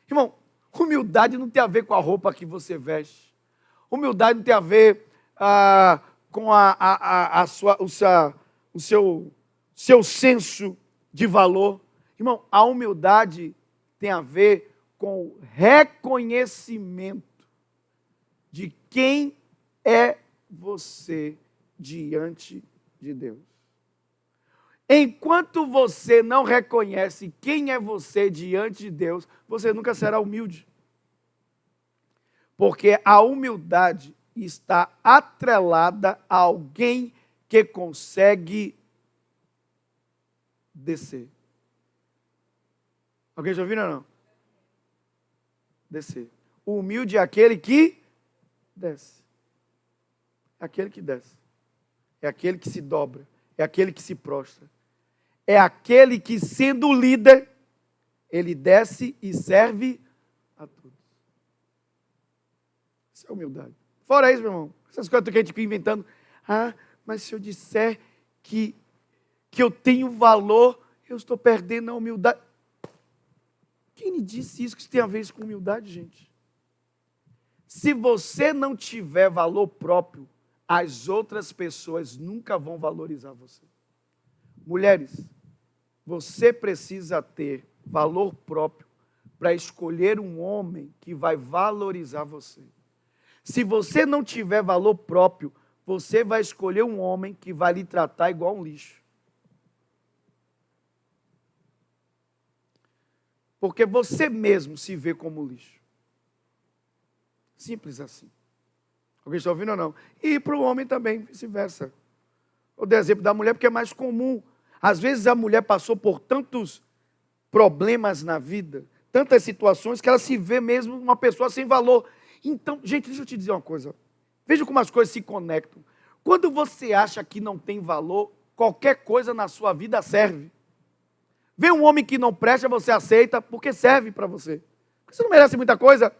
Irmão, humildade não tem a ver com a roupa que você veste. Humildade não tem a ver com o seu senso de valor. Irmão, a humildade tem a ver com o reconhecimento de quem é você diante de Deus. Enquanto você não reconhece quem é você diante de Deus, você nunca será humilde. Porque a humildade está atrelada a alguém que consegue descer. Alguém já ouviu ou não? Descer. O humilde é aquele que desce. É aquele que desce. É aquele que se dobra. É aquele que se prostra. É aquele que, sendo líder, ele desce e serve a todos. Isso é humildade. Fora isso, meu irmão, essas coisas que a gente fica inventando. Mas se eu disser que que eu tenho valor, eu estou perdendo a humildade. Quem me disse isso? Que isso tem a ver com humildade, gente? Se você não tiver valor próprio, as outras pessoas nunca vão valorizar você. Mulheres, você precisa ter valor próprio para escolher um homem que vai valorizar você. Se você não tiver valor próprio, você vai escolher um homem que vai lhe tratar igual um lixo. Porque você mesmo se vê como lixo. Simples assim. Alguém está ouvindo ou não? E para o homem também, vice-versa. Eu dei exemplo da mulher porque é mais comum. Às vezes a mulher passou por tantos problemas na vida, tantas situações, que ela se vê mesmo uma pessoa sem valor. Então, gente, deixa eu te dizer uma coisa. Veja como as coisas se conectam. Quando você acha que não tem valor, qualquer coisa na sua vida serve. Vê um homem que não presta, você aceita, porque serve para você. Porque você não merece muita coisa.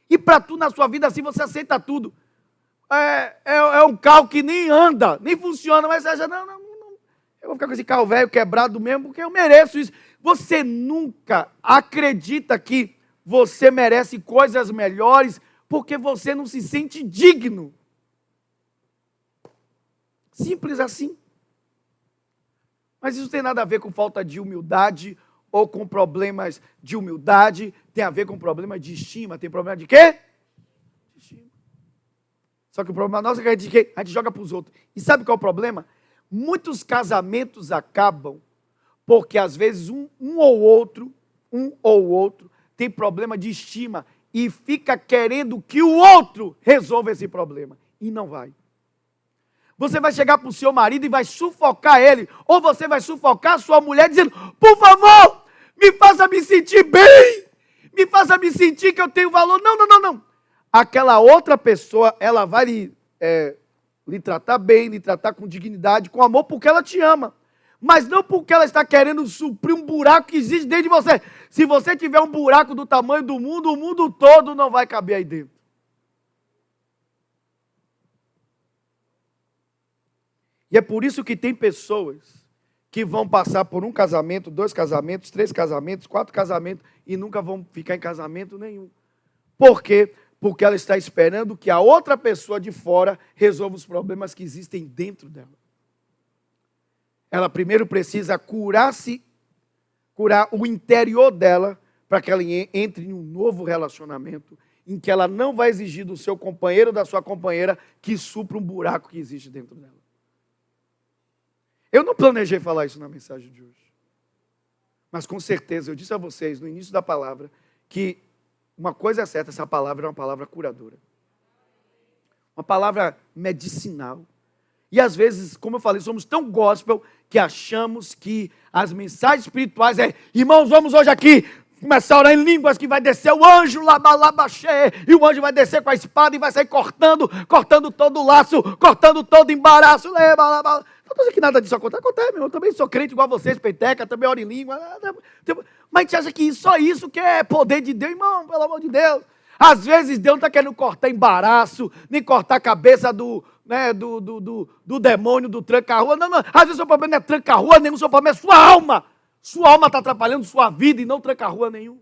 E para tu, na sua vida, assim, você aceita tudo. É um carro que nem anda, nem funciona, mas você acha, não, eu vou ficar com esse carro velho quebrado mesmo, porque eu mereço isso. Você nunca acredita que você merece coisas melhores, porque você não se sente digno. Simples assim. Mas isso tem nada a ver com falta de humildade ou com problemas de humildade, tem a ver com problemas de estima. Tem problema de quê? De estima. Só que o problema nosso é que a gente joga para os outros. E sabe qual é o problema? Muitos casamentos acabam porque às vezes um ou outro tem problema de estima e fica querendo que o outro resolva esse problema. E não vai. Você vai chegar para o seu marido e vai sufocar ele, ou você vai sufocar a sua mulher dizendo, por favor, me faça me sentir bem, me faça me sentir que eu tenho valor. Não. Aquela outra pessoa, ela vai lhe tratar bem, lhe tratar com dignidade, com amor, porque ela te ama. Mas não porque ela está querendo suprir um buraco que existe dentro de você. Se você tiver um buraco do tamanho do mundo, o mundo todo não vai caber aí dentro. E é por isso que tem pessoas que vão passar por um casamento, 2 casamentos, 3 casamentos, 4 casamentos e nunca vão ficar em casamento nenhum. Por quê? Porque ela está esperando que a outra pessoa de fora resolva os problemas que existem dentro dela. Ela primeiro precisa curar o interior dela para que ela entre em um novo relacionamento em que ela não vai exigir do seu companheiro ou da sua companheira que supra um buraco que existe dentro dela. Eu não planejei falar isso na mensagem de hoje. Mas com certeza, eu disse a vocês no início da palavra, que uma coisa é certa, essa palavra é uma palavra curadora. Uma palavra medicinal. E às vezes, como eu falei, somos tão gospel que achamos que as mensagens espirituais irmãos, vamos hoje aqui começar a orar em línguas, que vai descer o anjo, labalabachê, e o anjo vai descer com a espada e vai sair cortando todo o laço, cortando todo o embaraço, labalabala. Não estou dizendo que nada disso acontece, meu irmão. Eu também sou crente igual a vocês, peiteca, também oro em língua. Mas a gente acha que só isso que é poder de Deus, irmão, pelo amor de Deus. Às vezes Deus não está querendo cortar embaraço, nem cortar a cabeça do demônio, do tranca-rua. Não. Às vezes o seu problema não é tranca-rua nenhum, o seu problema é sua alma. Sua alma está atrapalhando sua vida e não tranca-rua nenhum.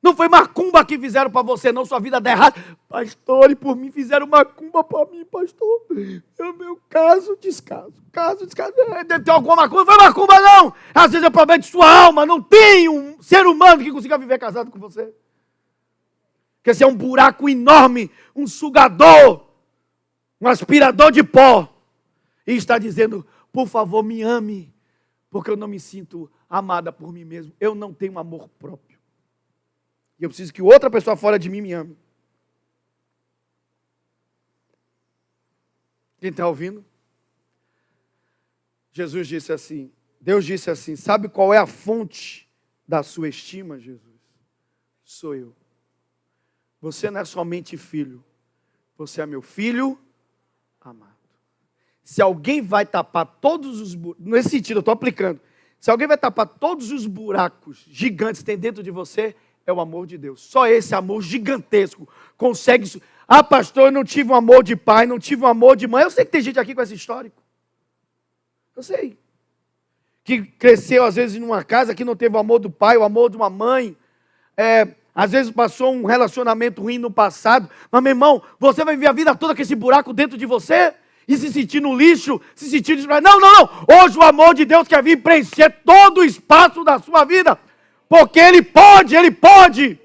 Não foi macumba que fizeram para você, não, sua vida dá errado. Pastor, e por mim fizeram macumba para mim, pastor. É o meu caso, descaso. Deve ter alguma macumba, não foi macumba não. Às vezes é o problema de sua alma, não tem um ser humano que consiga viver casado com você. Porque você é um buraco enorme, um sugador, um aspirador de pó. E está dizendo, por favor, me ame, porque eu não me sinto amada por mim mesmo. Eu não tenho amor próprio. E eu preciso que outra pessoa fora de mim me ame. Quem está ouvindo? Jesus disse assim, Deus disse assim, sabe qual é a fonte da sua estima, Jesus? Sou eu. Você não é somente filho, você é meu filho amado. Se alguém vai tapar todos os buracos, nesse sentido eu estou aplicando, se alguém vai tapar todos os buracos gigantes que tem dentro de você, é o amor de Deus. Só esse amor gigantesco consegue Ah, pastor, eu não tive um amor de pai, não tive um amor de mãe. Eu sei que tem gente aqui com esse histórico. Eu sei. Que cresceu, às vezes, numa casa que não teve o amor do pai, o amor de uma mãe. Às vezes passou um relacionamento ruim no passado. Mas, meu irmão, você vai viver a vida toda com esse buraco dentro de você? E se sentir no lixo, se sentir... Não, não, não. Hoje o amor de Deus quer vir preencher todo o espaço da sua vida. Porque Ele pode, Ele pode.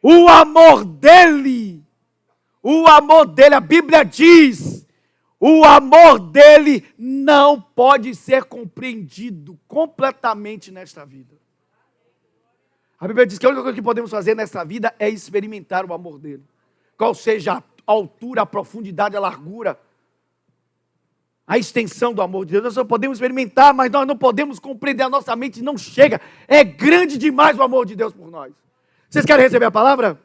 O amor dEle, a Bíblia diz, o amor dEle não pode ser compreendido completamente nesta vida. A Bíblia diz que a única coisa que podemos fazer nesta vida é experimentar o amor dEle. Qual seja a altura, a profundidade, a largura, a extensão do amor de Deus. Nós só podemos experimentar, mas nós não podemos compreender, a nossa mente não chega. É grande demais o amor de Deus por nós. Vocês querem receber a palavra?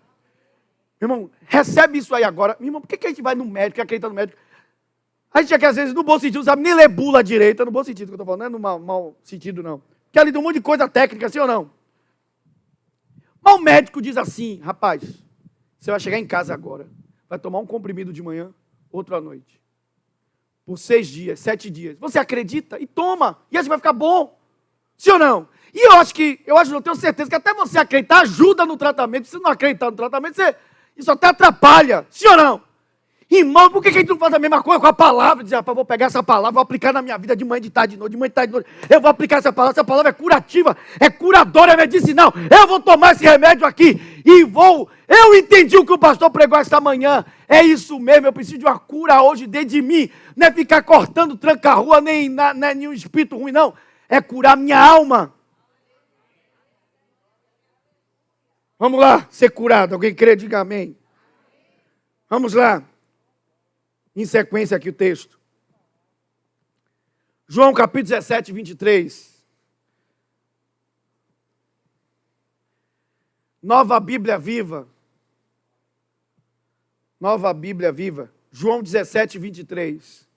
Meu irmão, recebe isso aí agora. Meu irmão, por que a gente vai no médico, acredita no médico? A gente é que às vezes, no bom sentido, não sabe nem ler bula direita, no bom sentido que eu estou falando, não é no mau sentido não. Que ali tem um monte de coisa técnica, sim ou não? Mas o médico diz assim, rapaz, você vai chegar em casa agora, vai tomar um comprimido de manhã, outro à noite. Por 6 dias, 7 dias. Você acredita? E toma. E assim vai ficar bom. Sim ou não? E eu tenho certeza que até você acreditar ajuda no tratamento. Se não acreditar no tratamento, isso até atrapalha. Sim ou não? Irmão, por que a gente não faz a mesma coisa com a palavra? Dizer, rapaz, vou pegar essa palavra, vou aplicar na minha vida de manhã, de tarde, de noite, de manhã, de tarde, de noite. Eu vou aplicar essa palavra é curativa, é curadora, é medicinal. Eu vou tomar esse remédio aqui e vou... Eu entendi o que o pastor pregou esta manhã. É isso mesmo, eu preciso de uma cura hoje dentro de mim. Não é ficar cortando tranca-rua, nem nenhum espírito ruim, não. É curar minha alma. Vamos lá, ser curado. Alguém crê? Diga amém. Vamos lá. Em sequência aqui o texto. João capítulo 17, 23. Nova Bíblia Viva. Nova Bíblia Viva. João 17, 23.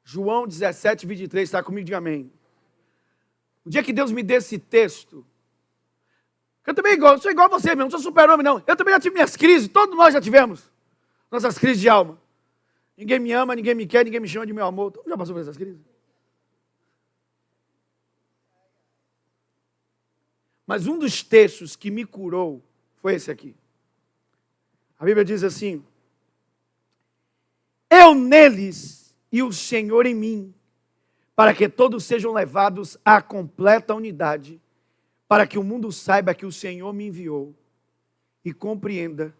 João 17, 23. Está comigo? Diga amém. O dia que Deus me dê esse texto... Eu também sou igual a você mesmo, não sou super-homem não. Eu também já tive minhas crises, todos nós já tivemos. Nossas crises de alma. Ninguém me ama, ninguém me quer, ninguém me chama de meu amor. Todo mundo já passou por essas crises. Mas um dos textos que me curou foi esse aqui. A Bíblia diz assim: eu neles e o Senhor em mim, para que todos sejam levados à completa unidade, para que o mundo saiba que o Senhor me enviou e compreenda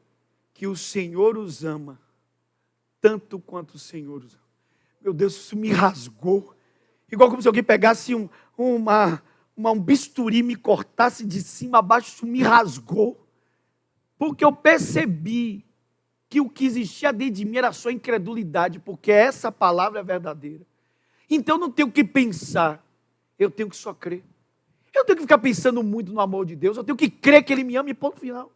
que o Senhor os ama, tanto quanto o Senhor os ama. Meu Deus, isso me rasgou. Igual como se alguém pegasse um bisturi e me cortasse de cima a baixo, isso me rasgou. Porque eu percebi que o que existia dentro de mim era só incredulidade, porque essa palavra é verdadeira. Então eu não tenho que pensar, eu tenho que só crer. Eu não tenho que ficar pensando muito no amor de Deus, eu tenho que crer que Ele me ama e ponto final.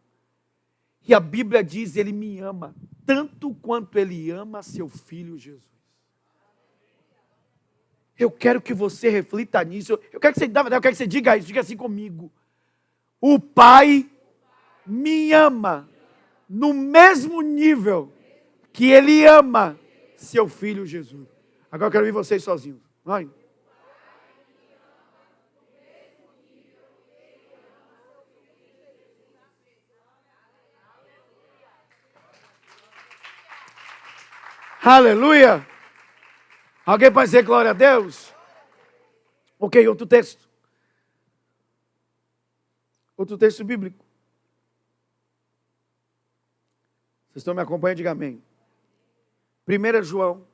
E a Bíblia diz, Ele me ama, tanto quanto Ele ama seu Filho Jesus. Eu quero que você reflita nisso, eu quero que você diga isso, diga assim comigo. O Pai me ama no mesmo nível que Ele ama seu Filho Jesus. Agora eu quero ver vocês sozinhos. Vai. Aleluia! Alguém pode dizer glória a Deus? Ok, outro texto. Outro texto bíblico. Vocês estão me acompanhando? Diga amém. 1 João,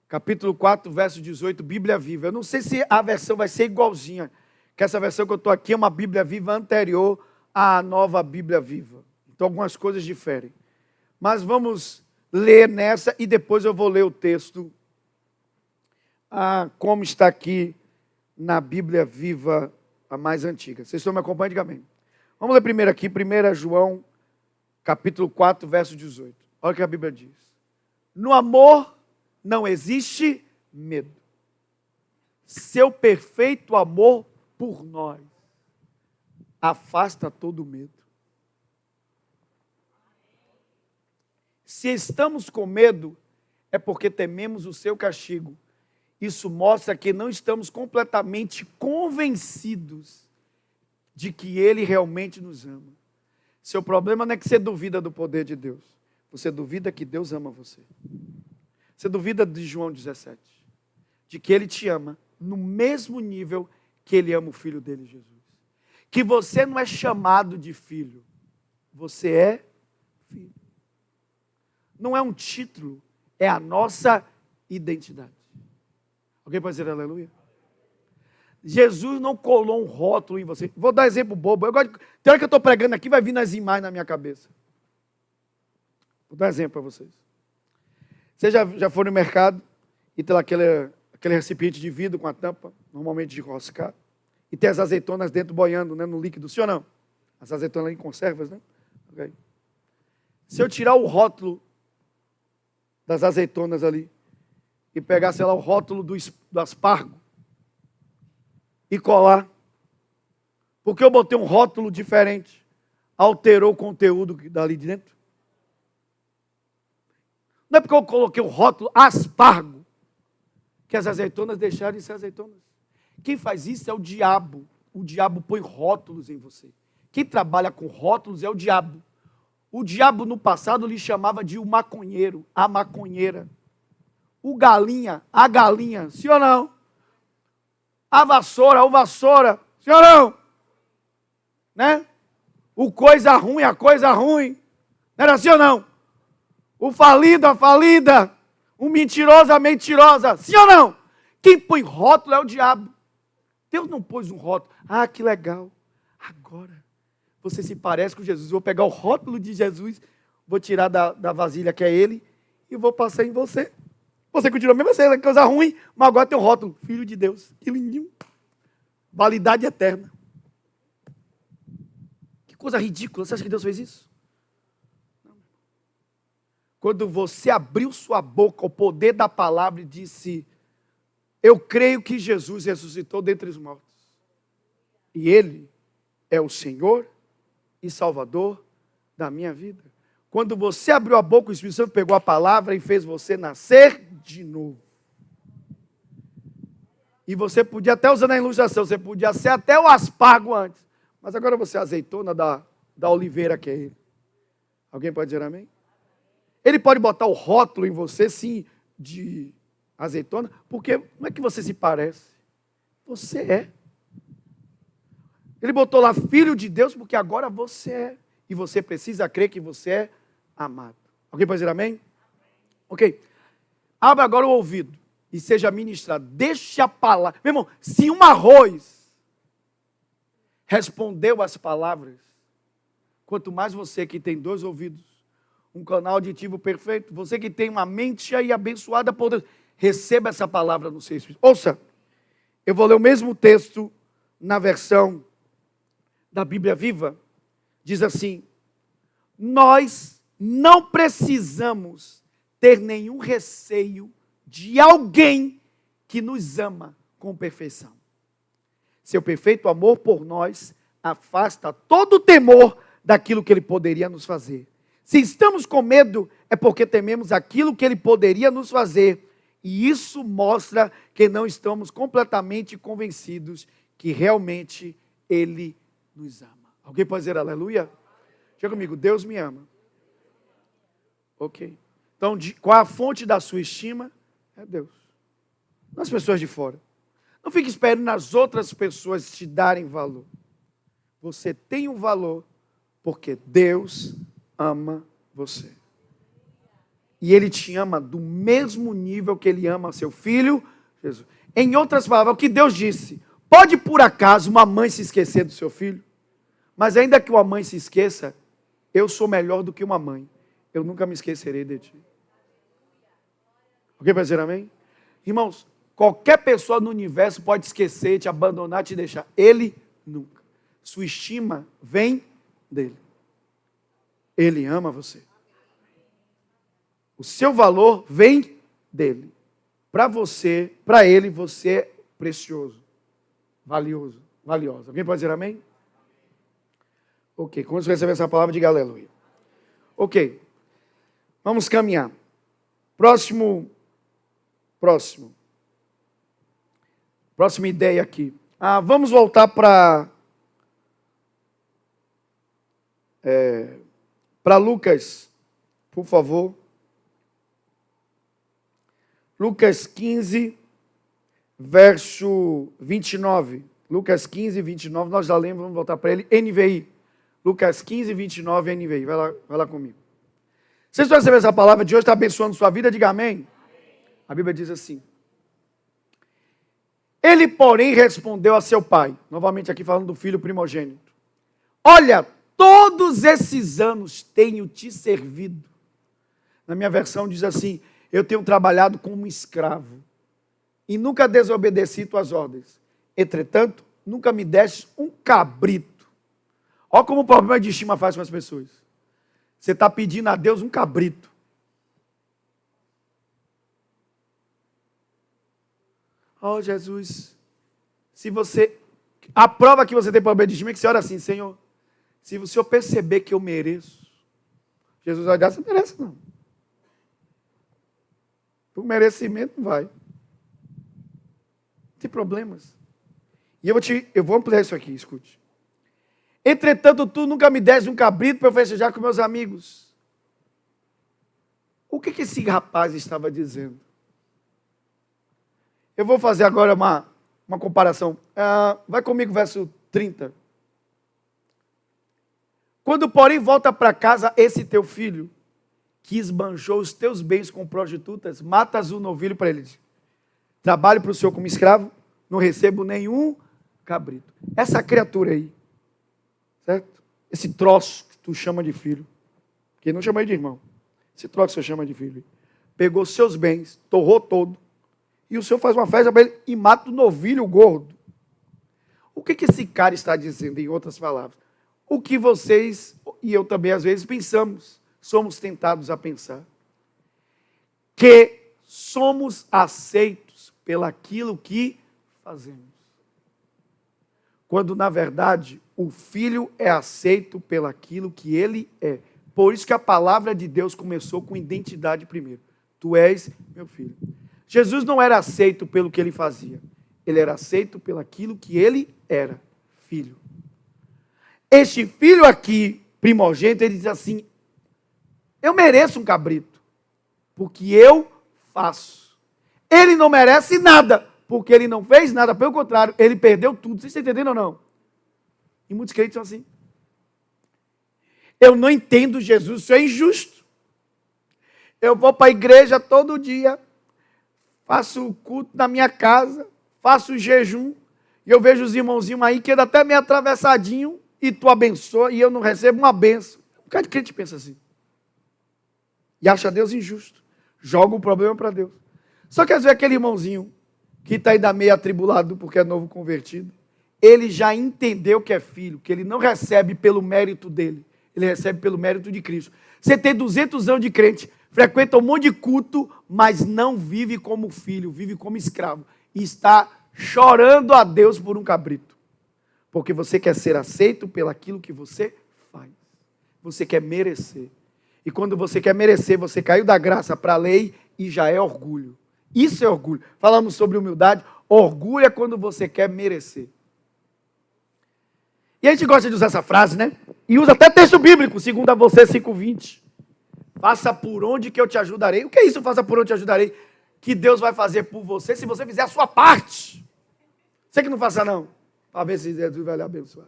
capítulo 4, verso 18, Bíblia Viva. Eu não sei se a versão vai ser igualzinha, que essa versão que eu estou aqui é uma Bíblia Viva anterior à nova Bíblia Viva. Então algumas coisas diferem. Mas vamos ler nessa e depois eu vou ler o texto como está aqui na Bíblia Viva, a mais antiga. Vocês estão me acompanhando? Diga amém. Vamos ler primeiro aqui, 1 João, capítulo 4, verso 18. Olha o que a Bíblia diz. No amor não existe medo. Seu perfeito amor por nós afasta todo medo. Se estamos com medo, é porque tememos o seu castigo. Isso mostra que não estamos completamente convencidos de que Ele realmente nos ama. Seu problema não é que você duvida do poder de Deus. Você duvida que Deus ama você. Você duvida de João 17. De que Ele te ama no mesmo nível que Ele ama o Filho dele, Jesus. Que você não é chamado de filho. Você é filho. Não é um título, é a nossa identidade. Alguém pode dizer aleluia? Jesus não colou um rótulo em você. Vou dar um exemplo bobo. Tem hora que eu estou pregando aqui, vai vir as imagens na minha cabeça. Vou dar um exemplo para vocês. Você já foi no mercado e tem lá aquele recipiente de vidro com a tampa, normalmente de roscar, e tem as azeitonas dentro boiando, né, no líquido, sim ou não? As azeitonas em conservas, né? Okay. Se eu tirar o rótulo das azeitonas ali e pegar, sei lá, o rótulo do aspargo e colar, porque eu botei um rótulo diferente, alterou o conteúdo dali de dentro? Não é porque eu coloquei o rótulo aspargo que as azeitonas deixaram de ser azeitonas. Quem faz isso é o diabo. O diabo põe rótulos em você. Quem trabalha com rótulos é o diabo. O diabo no passado lhe chamava de o maconheiro, a maconheira. O galinha, a galinha, sim ou não? A vassoura, o vassoura, sim ou não? Né? O coisa ruim, a coisa ruim. Não era assim ou não? O falido, a falida. O mentiroso, a mentirosa. Sim ou não? Quem põe rótulo é o diabo. Deus não pôs um rótulo. Ah, que legal. Agora você se parece com Jesus. Vou pegar o rótulo de Jesus, vou tirar da vasilha que é ele e vou passar em você. Você continua mesmo, você é coisa ruim, mas agora tem o rótulo. Filho de Deus. Que lindinho. Validade eterna. Que coisa ridícula. Você acha que Deus fez isso? Quando você abriu sua boca, o poder da palavra e disse: eu creio que Jesus ressuscitou dentre os mortos. E Ele é o Senhor e Salvador da minha vida. Quando você abriu a boca, o Espírito Santo pegou a palavra e fez você nascer de novo. E você podia até usar na ilustração, você podia ser até o aspargo antes. Mas agora você é a azeitona da oliveira que é Ele. Alguém pode dizer amém? Ele pode botar o rótulo em você, sim, de azeitona, porque como é que você se parece? Você é. Ele botou lá filho de Deus, porque agora você é. E você precisa crer que você é amado. Alguém pode dizer amém? Ok. Abra agora o ouvido e seja ministrado. Deixe a palavra. Meu irmão, se um arroz respondeu às palavras, quanto mais você que tem 2 ouvidos, um canal auditivo perfeito, você que tem uma mente aí abençoada por Deus, receba essa palavra no seu espírito. Ouça, eu vou ler o mesmo texto na versão da Bíblia Viva. Diz assim: nós não precisamos ter nenhum receio de alguém que nos ama com perfeição. Seu perfeito amor por nós afasta todo o temor daquilo que Ele poderia nos fazer. Se estamos com medo, é porque tememos aquilo que Ele poderia nos fazer. E isso mostra que não estamos completamente convencidos que realmente Ele nos ama. Alguém pode dizer aleluia? Diga comigo, Deus me ama. Ok. Então, qual a fonte da sua estima? É Deus. Não as pessoas de fora. Não fique esperando nas outras pessoas te darem valor. Você tem um valor porque Deus ama você. E Ele te ama do mesmo nível que Ele ama seu filho, Jesus. Em outras palavras, o que Deus disse: pode por acaso uma mãe se esquecer do seu filho? Mas ainda que uma mãe se esqueça, eu sou melhor do que uma mãe. Eu nunca me esquecerei de ti. Alguém vai dizer amém? Irmãos, qualquer pessoa no universo pode esquecer, te abandonar, te deixar. Ele nunca. Sua estima vem dele. Ele ama você. O seu valor vem dele. Para você, para ele, você é precioso, valioso, valiosa. Alguém pode dizer amém? Ok, quando você receber essa palavra, diga aleluia. Ok. Vamos caminhar. Próxima ideia aqui. Vamos voltar para Lucas, por favor. Lucas 15, verso 29. Lucas 15, 29, nós já lemos, vamos voltar para ele. NVI. Lucas 15, 29, NVI. Vai lá comigo. Vocês estão recebendo essa palavra de hoje, está abençoando sua vida? Diga amém. A Bíblia diz assim. Ele, porém, respondeu a seu pai. Novamente aqui falando do filho primogênito. Olha, todos esses anos tenho te servido. Na minha versão diz assim, eu tenho trabalhado como escravo e nunca desobedeci tuas ordens. Entretanto, nunca me deste um cabrito. Olha como o problema de estima faz com as pessoas. Você está pedindo a Deus um cabrito. Oh, Jesus, a prova que você tem problema de estima é que você ora assim, Senhor, se o Senhor perceber que eu mereço, Jesus vai dar, você não merece não. Por merecimento não vai. Não tem problemas. E eu vou ampliar isso aqui, escute. Entretanto, tu nunca me deste um cabrito para eu festejar com meus amigos. O que esse rapaz estava dizendo? Eu vou fazer agora uma comparação. Vai comigo, verso 30. Quando, porém, volta para casa esse teu filho, que esbanjou os teus bens com prostitutas, matas o novilho para ele. Trabalho para o Senhor como escravo, não recebo nenhum cabrito. Essa criatura aí, certo? Esse troço que tu chama de filho, que não chama de irmão, esse troço que você chama de filho, pegou seus bens, torrou todo, e o Senhor faz uma festa para ele e mata o novilho gordo. O que esse cara está dizendo, em outras palavras? O que vocês, e eu também às vezes pensamos, somos tentados a pensar, que somos aceitos pelaquilo que fazemos. Quando, na verdade, o filho é aceito pelaquilo que ele é. Por isso que a palavra de Deus começou com identidade primeiro. Tu és meu filho. Jesus não era aceito pelo que ele fazia. Ele era aceito pelaquilo que ele era, filho. Este filho aqui, primogênito, ele diz assim, eu mereço um cabrito, porque eu faço. Ele não merece nada, porque ele não fez nada, pelo contrário, ele perdeu tudo. Vocês estão entendendo ou não? E muitos crentes são assim. Eu não entendo Jesus, isso é injusto. Eu vou para a igreja todo dia, faço culto na minha casa, faço jejum, e eu vejo os irmãozinhos aí que andam até meio atravessadinho, e tu abençoa, e eu não recebo uma benção. Um bocado de crente pensa assim. E acha Deus injusto. Joga o problema para Deus. Só que às vezes aquele irmãozinho que está ainda meio atribulado porque é novo convertido, ele já entendeu que é filho, que ele não recebe pelo mérito dele, ele recebe pelo mérito de Cristo. Você tem 200 anos de crente, frequenta um monte de culto, mas não vive como filho, vive como escravo. E está chorando a Deus por um cabrito. Porque você quer ser aceito pelaquilo que você faz. Você quer merecer. E quando você quer merecer, você caiu da graça para a lei e já é orgulho. Isso é orgulho. Falamos sobre humildade. Orgulho é quando você quer merecer. E a gente gosta de usar essa frase, né? E usa até texto bíblico, segundo a você 5:20. Faça por onde que eu te ajudarei. O que é isso, faça por onde te ajudarei? Que Deus vai fazer por você se você fizer a sua parte. Você que não faça não. Para ver se Jesus vai lhe abençoar.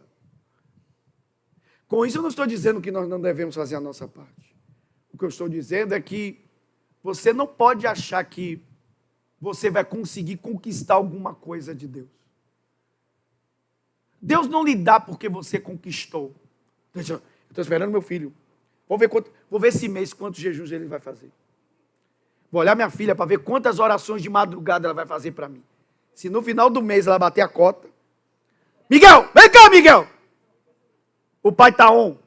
Com isso eu não estou dizendo que nós não devemos fazer a nossa parte. O que eu estou dizendo é que você não pode achar que você vai conseguir conquistar alguma coisa de Deus. Deus não lhe dá porque você conquistou. Eu estou esperando meu filho. Vou ver esse mês quantos jejuns ele vai fazer. Vou olhar minha filha para ver quantas orações de madrugada ela vai fazer para mim. Se no final do mês ela bater a cota. Miguel, vem cá, Miguel. O pai está on.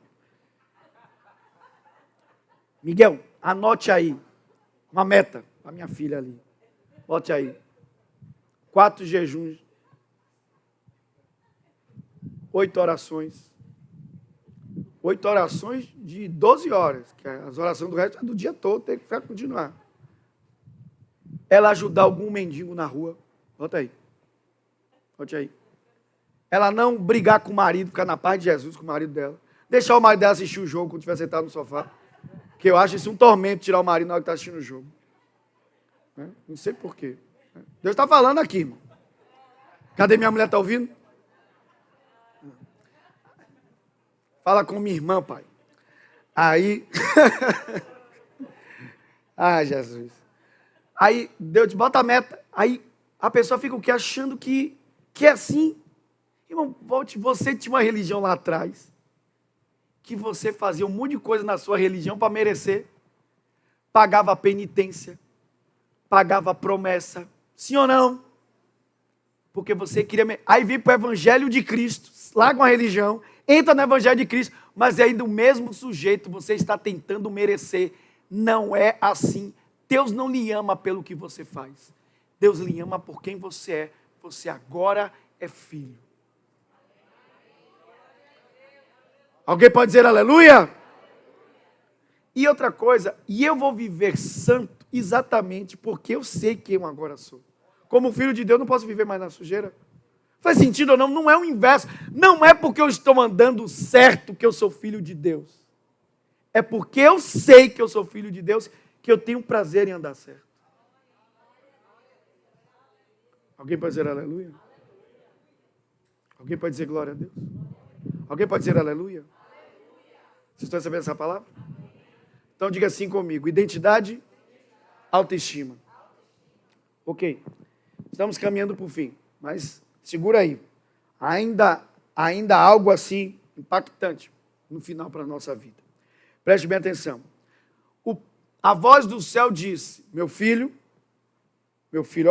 Miguel, anote aí uma meta para minha filha ali. Bote aí. 4 jejuns. 8 orações. 8 orações de 12 horas, que as orações do resto é do dia todo, tem que ficar continuar. Ela ajudar algum mendigo na rua, bota aí. Bote aí. Ela não brigar com o marido, ficar na paz de Jesus com o marido dela. Deixar o marido dela assistir o jogo quando estiver sentado no sofá. Que eu acho isso um tormento, tirar o marido na hora que está assistindo o jogo. Não sei porquê. Deus está falando aqui, irmão. Cadê minha mulher? Está ouvindo? Fala com minha irmã, pai. Aí... Ai, Jesus. Aí, Deus te bota a meta. Aí, a pessoa fica o quê? Achando que é assim. Irmão, você tinha uma religião lá atrás, que você fazia um monte de coisa na sua religião para merecer. Pagava a penitência, pagava a promessa. Sim ou não? Porque você queria... Aí vem para o Evangelho de Cristo, larga uma religião, entra no Evangelho de Cristo, mas aí do mesmo sujeito você está tentando merecer. Não é assim. Deus não lhe ama pelo que você faz. Deus lhe ama por quem você é. Você agora é filho. Alguém pode dizer aleluia? E outra coisa, e eu vou viver santo exatamente porque eu sei quem eu agora sou. Como filho de Deus, não posso viver mais na sujeira. Faz sentido ou não? Não é o inverso. Não é porque eu estou andando certo que eu sou filho de Deus. É porque eu sei que eu sou filho de Deus que eu tenho prazer em andar certo. Alguém pode dizer aleluia? Alguém pode dizer glória a Deus? Alguém pode dizer aleluia? Vocês estão recebendo essa palavra? Então diga assim comigo: identidade, autoestima. Ok, estamos caminhando para o fim, mas segura aí. Ainda há algo assim impactante no final para a nossa vida. Preste bem atenção. A voz do céu disse: meu filho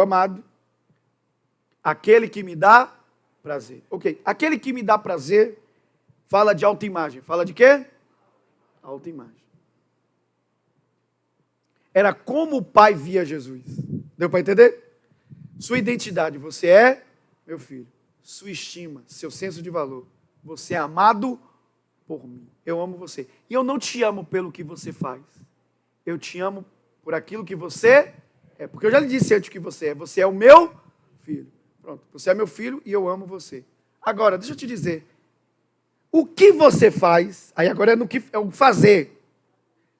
amado, aquele que me dá prazer. Ok, aquele que me dá prazer fala de autoimagem. Fala de quê? Autoimagem. Era como o pai via Jesus. Deu para entender? Sua identidade, você é meu filho. Sua estima, seu senso de valor. Você é amado por mim. Eu amo você. E eu não te amo pelo que você faz. Eu te amo por aquilo que você é. Porque eu já lhe disse antes o que você é. Você é o meu filho. Pronto, você é meu filho e eu amo você. Agora, deixa eu te dizer. O que você faz, aí agora é o fazer.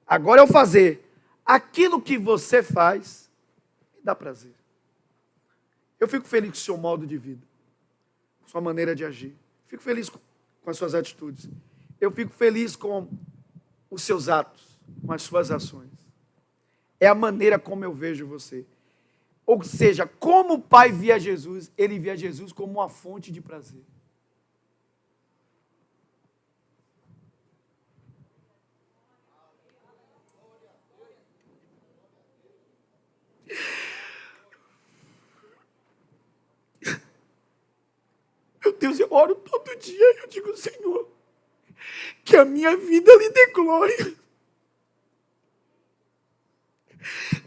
Agora é o fazer. Aquilo que você faz, me dá prazer. Eu fico feliz com o seu modo de vida, com a sua maneira de agir. Fico feliz com as suas atitudes. Eu fico feliz com os seus atos, com as suas ações. É a maneira como eu vejo você. Ou seja, como o pai via Jesus, ele via Jesus como uma fonte de prazer. Meu Deus, eu oro todo dia e eu digo: Senhor, que a minha vida lhe dê glória.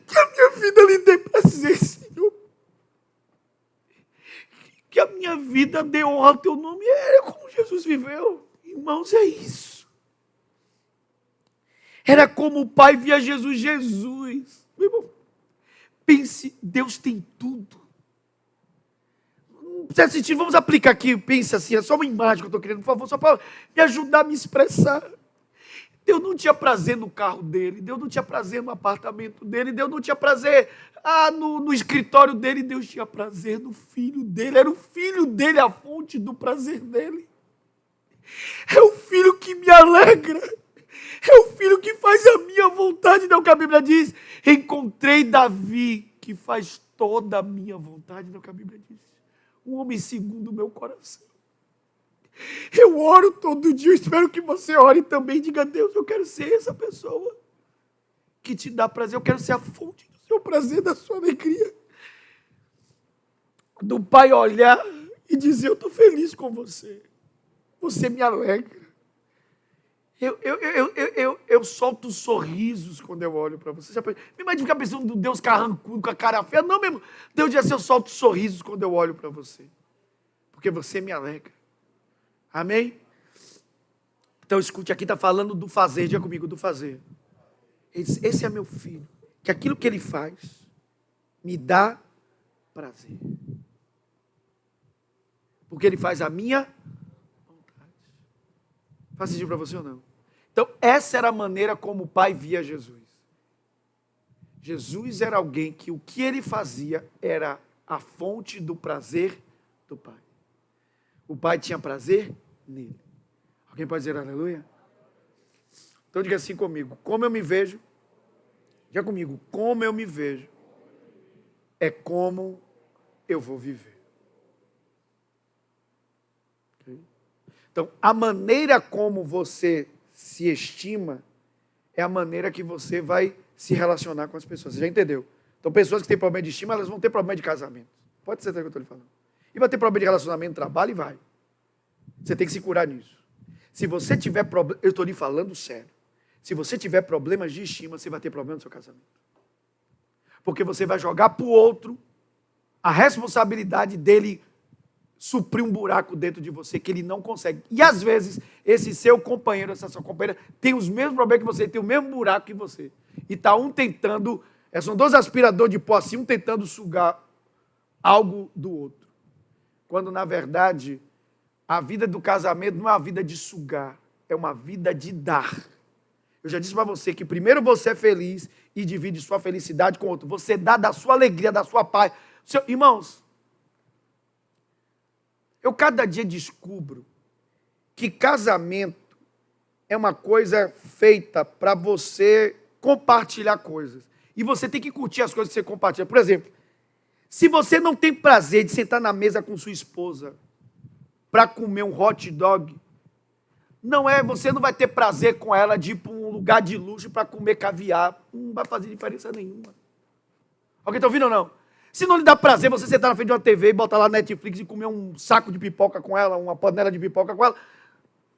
Que a minha vida lhe dê prazer, Senhor. Que a minha vida dê honra ao teu nome. É como Jesus viveu. Irmãos, é isso. Era como o pai via Jesus. Meu irmão, pense, Deus tem tudo. Não precisa assistir, vamos aplicar aqui. Pense assim, é só uma imagem que eu estou querendo, por favor, só para me ajudar a me expressar. Deus não tinha prazer no carro dele, Deus não tinha prazer no apartamento dele, Deus não tinha prazer no escritório dele, Deus tinha prazer no filho dele, era o filho dele a fonte do prazer dele. É o filho que me alegra, é o filho que faz a minha vontade, não é o que a Bíblia diz. Encontrei Davi, que faz toda a minha vontade, não é o que a Bíblia diz. Um homem segundo o meu coração. Eu oro todo dia, eu espero que você ore também. Diga: Deus, eu quero ser essa pessoa que te dá prazer, eu quero ser a fonte do seu prazer, da sua alegria. Do pai olhar e dizer: eu estou feliz com você, você me alegra. Eu solto sorrisos quando eu olho para você. Me imagina ficar pensando do Deus carrancudo, com a cara feia. Não mesmo, Deus diz assim: eu solto sorrisos quando eu olho para você, porque você me alegra. Amém? Então escute, aqui está falando do fazer, diga comigo, do fazer. Ele diz, esse é meu filho, que aquilo que ele faz me dá prazer. Porque ele faz a minha vontade. Faz sentido para você ou não? Então essa era a maneira como o pai via Jesus. Jesus era alguém que o que ele fazia era a fonte do prazer do pai. O pai tinha prazer nele. Alguém pode dizer aleluia? Então diga assim comigo, como eu me vejo, diga comigo, como eu me vejo, é como eu vou viver. Okay? Então, a maneira como você se estima é a maneira que você vai se relacionar com as pessoas. Você já entendeu? Então, pessoas que têm problema de estima, elas vão ter problema de casamento. Pode ser o que eu estou lhe falando. E vai ter problema de relacionamento, trabalho, e vai. Você tem que se curar nisso. Se você tiver problema, eu estou lhe falando sério. Se você tiver problemas de estima, você vai ter problema no seu casamento. Porque você vai jogar para o outro a responsabilidade dele suprir um buraco dentro de você que ele não consegue. E às vezes, esse seu companheiro, essa sua companheira, tem os mesmos problemas que você, tem o mesmo buraco que você. E está um tentando, são dois aspiradores de pó assim, um tentando sugar algo do outro. Quando, na verdade, a vida do casamento não é uma vida de sugar, é uma vida de dar. Eu já disse para você que primeiro você é feliz e divide sua felicidade com o outro. Você dá da sua alegria, da sua paz. Irmãos, eu cada dia descubro que casamento é uma coisa feita para você compartilhar coisas. E você tem que curtir as coisas que você compartilha. Por exemplo, se você não tem prazer de sentar na mesa com sua esposa para comer um hot dog, você não vai ter prazer com ela de ir para um lugar de luxo para comer caviar. Não vai fazer diferença nenhuma. Alguém está ouvindo ou não? Se não lhe dá prazer você sentar na frente de uma TV e botar lá na Netflix e comer um saco de pipoca com ela, uma panela de pipoca com ela,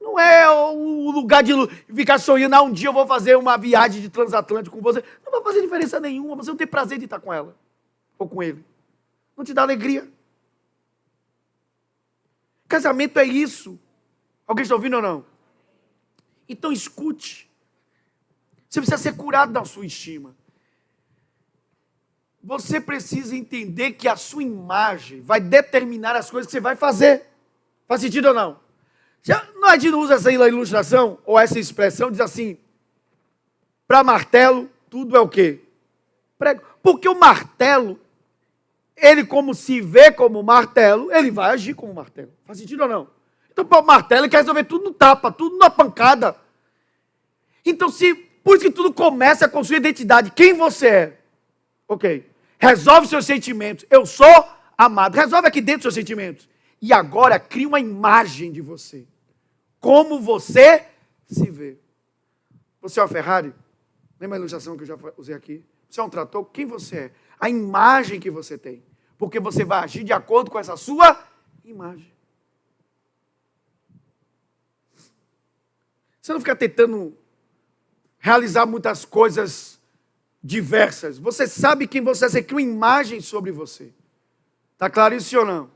não é o lugar de ficar sonhando, um dia eu vou fazer uma viagem de transatlântico com você. Não vai fazer diferença nenhuma, você não tem prazer de estar com ela ou com ele. Não te dá alegria. Casamento é isso. Alguém está ouvindo ou não? Então escute. Você precisa ser curado da sua estima. Você precisa entender que a sua imagem vai determinar as coisas que você vai fazer. Faz sentido ou não? A gente não usa essa ilustração, ou essa expressão, diz assim, para martelo, tudo é o quê? Prego. Porque o martelo, ele como se vê como martelo, ele vai agir como martelo. Faz sentido ou não? Então, para o martelo, ele quer resolver tudo no tapa, tudo na pancada. Então, por isso que tudo começa com sua identidade. Quem você é? Ok. Resolve seus sentimentos. Eu sou amado. Resolve aqui dentro seus sentimentos. E agora, cria uma imagem de você. Como você se vê. Você é uma Ferrari? Lembra a ilustração que eu já usei aqui? Você é um trator? Quem você é? A imagem que você tem. Porque você vai agir de acordo com essa sua imagem. Você não fica tentando realizar muitas coisas diversas. Você sabe quem você é, você cria uma imagem sobre você. Está claro isso ou não?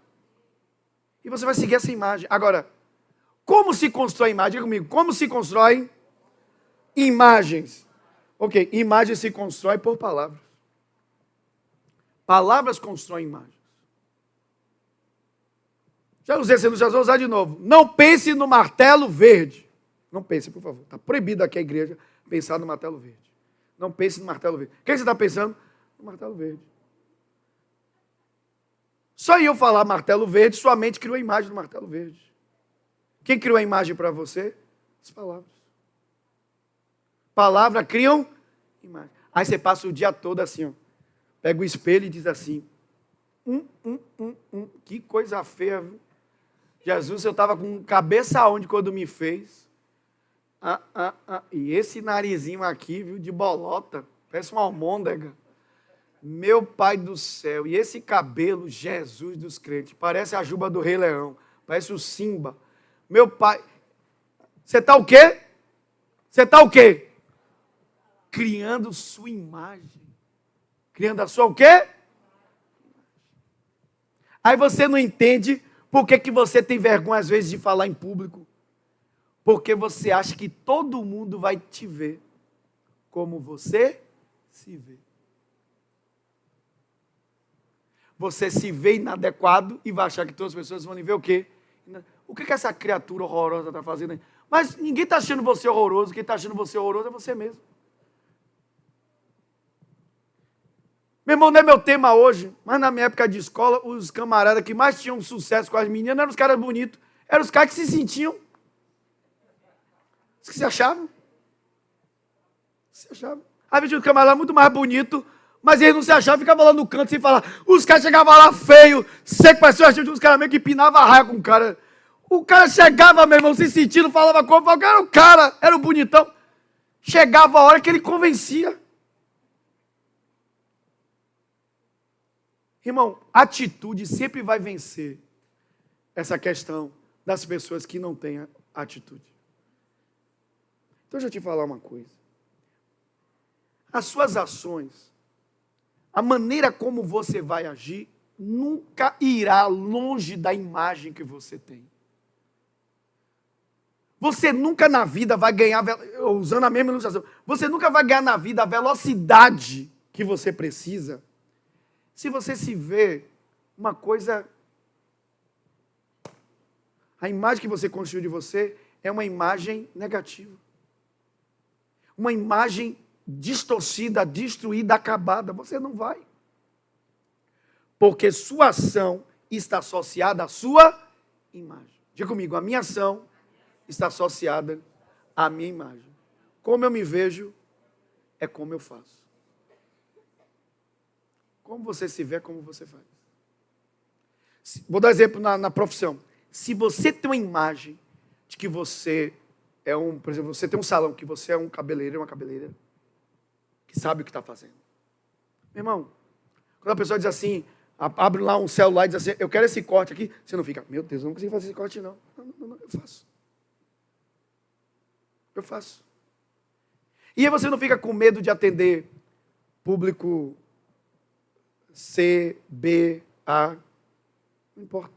E você vai seguir essa imagem. Agora, como se constrói imagem? Diga comigo, como se constrói imagens? Ok, imagem se constrói por palavras. Palavras constroem imagens. Já usei essa ilustração, vou usar de novo. Não pense no martelo verde. Não pense, por favor. Está proibido aqui a igreja pensar no martelo verde. Não pense no martelo verde. Quem você está pensando? No martelo verde. Só eu falar martelo verde, sua mente criou a imagem do martelo verde. Quem criou a imagem para você? As palavras. Palavras criam imagem. Aí você passa o dia todo assim, ó. Pega o espelho e diz assim, que coisa feia, viu? Jesus, eu estava com cabeça aonde quando me fez? E esse narizinho aqui, viu, de bolota, parece uma almôndega. Meu pai do céu, e esse cabelo, Jesus dos crentes, parece a juba do Rei Leão, parece o Simba. Meu pai, você está o quê? Você está o quê? Criando sua imagem. Criando a sua o quê? Aí você não entende por que você tem vergonha às vezes de falar em público. Porque você acha que todo mundo vai te ver como você se vê. Você se vê inadequado e vai achar que todas as pessoas vão lhe ver o quê? O que essa criatura horrorosa está fazendo aí? Mas ninguém está achando você horroroso, quem está achando você horroroso é você mesmo. Meu irmão, não é meu tema hoje, mas na minha época de escola, os camaradas que mais tinham sucesso com as meninas eram os caras bonitos, eram os caras que se sentiam. Os que se achavam. Se achavam. Às vezes tinha um camarada muito mais bonito, mas ele não se achava, ficava lá no canto sem falar. Os caras chegavam lá feio, seco, parecia uns caras meio que pinava a raia com o cara. O cara chegava, meu irmão, se sentindo, falava como, era o cara, era o bonitão. Chegava a hora que ele convencia. Irmão, atitude sempre vai vencer essa questão das pessoas que não têm atitude. Então, deixa eu te falar uma coisa. As suas ações, a maneira como você vai agir, nunca irá longe da imagem que você tem. Você nunca na vida vai ganhar, usando a mesma ilustração, você nunca vai ganhar na vida a velocidade que você precisa se você se vê uma coisa. A imagem que você construiu de você é uma imagem negativa. Uma imagem distorcida, destruída, acabada. Você não vai. Porque sua ação está associada à sua imagem. Diga comigo, a minha ação está associada à minha imagem. Como eu me vejo, é como eu faço. Como você se vê, é como você faz. Vou dar exemplo na profissão. Se você tem uma imagem de que você é por exemplo, você tem um salão, que você é um cabeleireiro, uma cabeleireira, que sabe o que está fazendo. Meu irmão, quando a pessoa diz assim, abre lá um celular e diz assim, eu quero esse corte aqui, você não fica, meu Deus, eu não consigo fazer esse corte não. Não, eu faço. Eu faço. E aí você não fica com medo de atender público C, B, A. Não importa.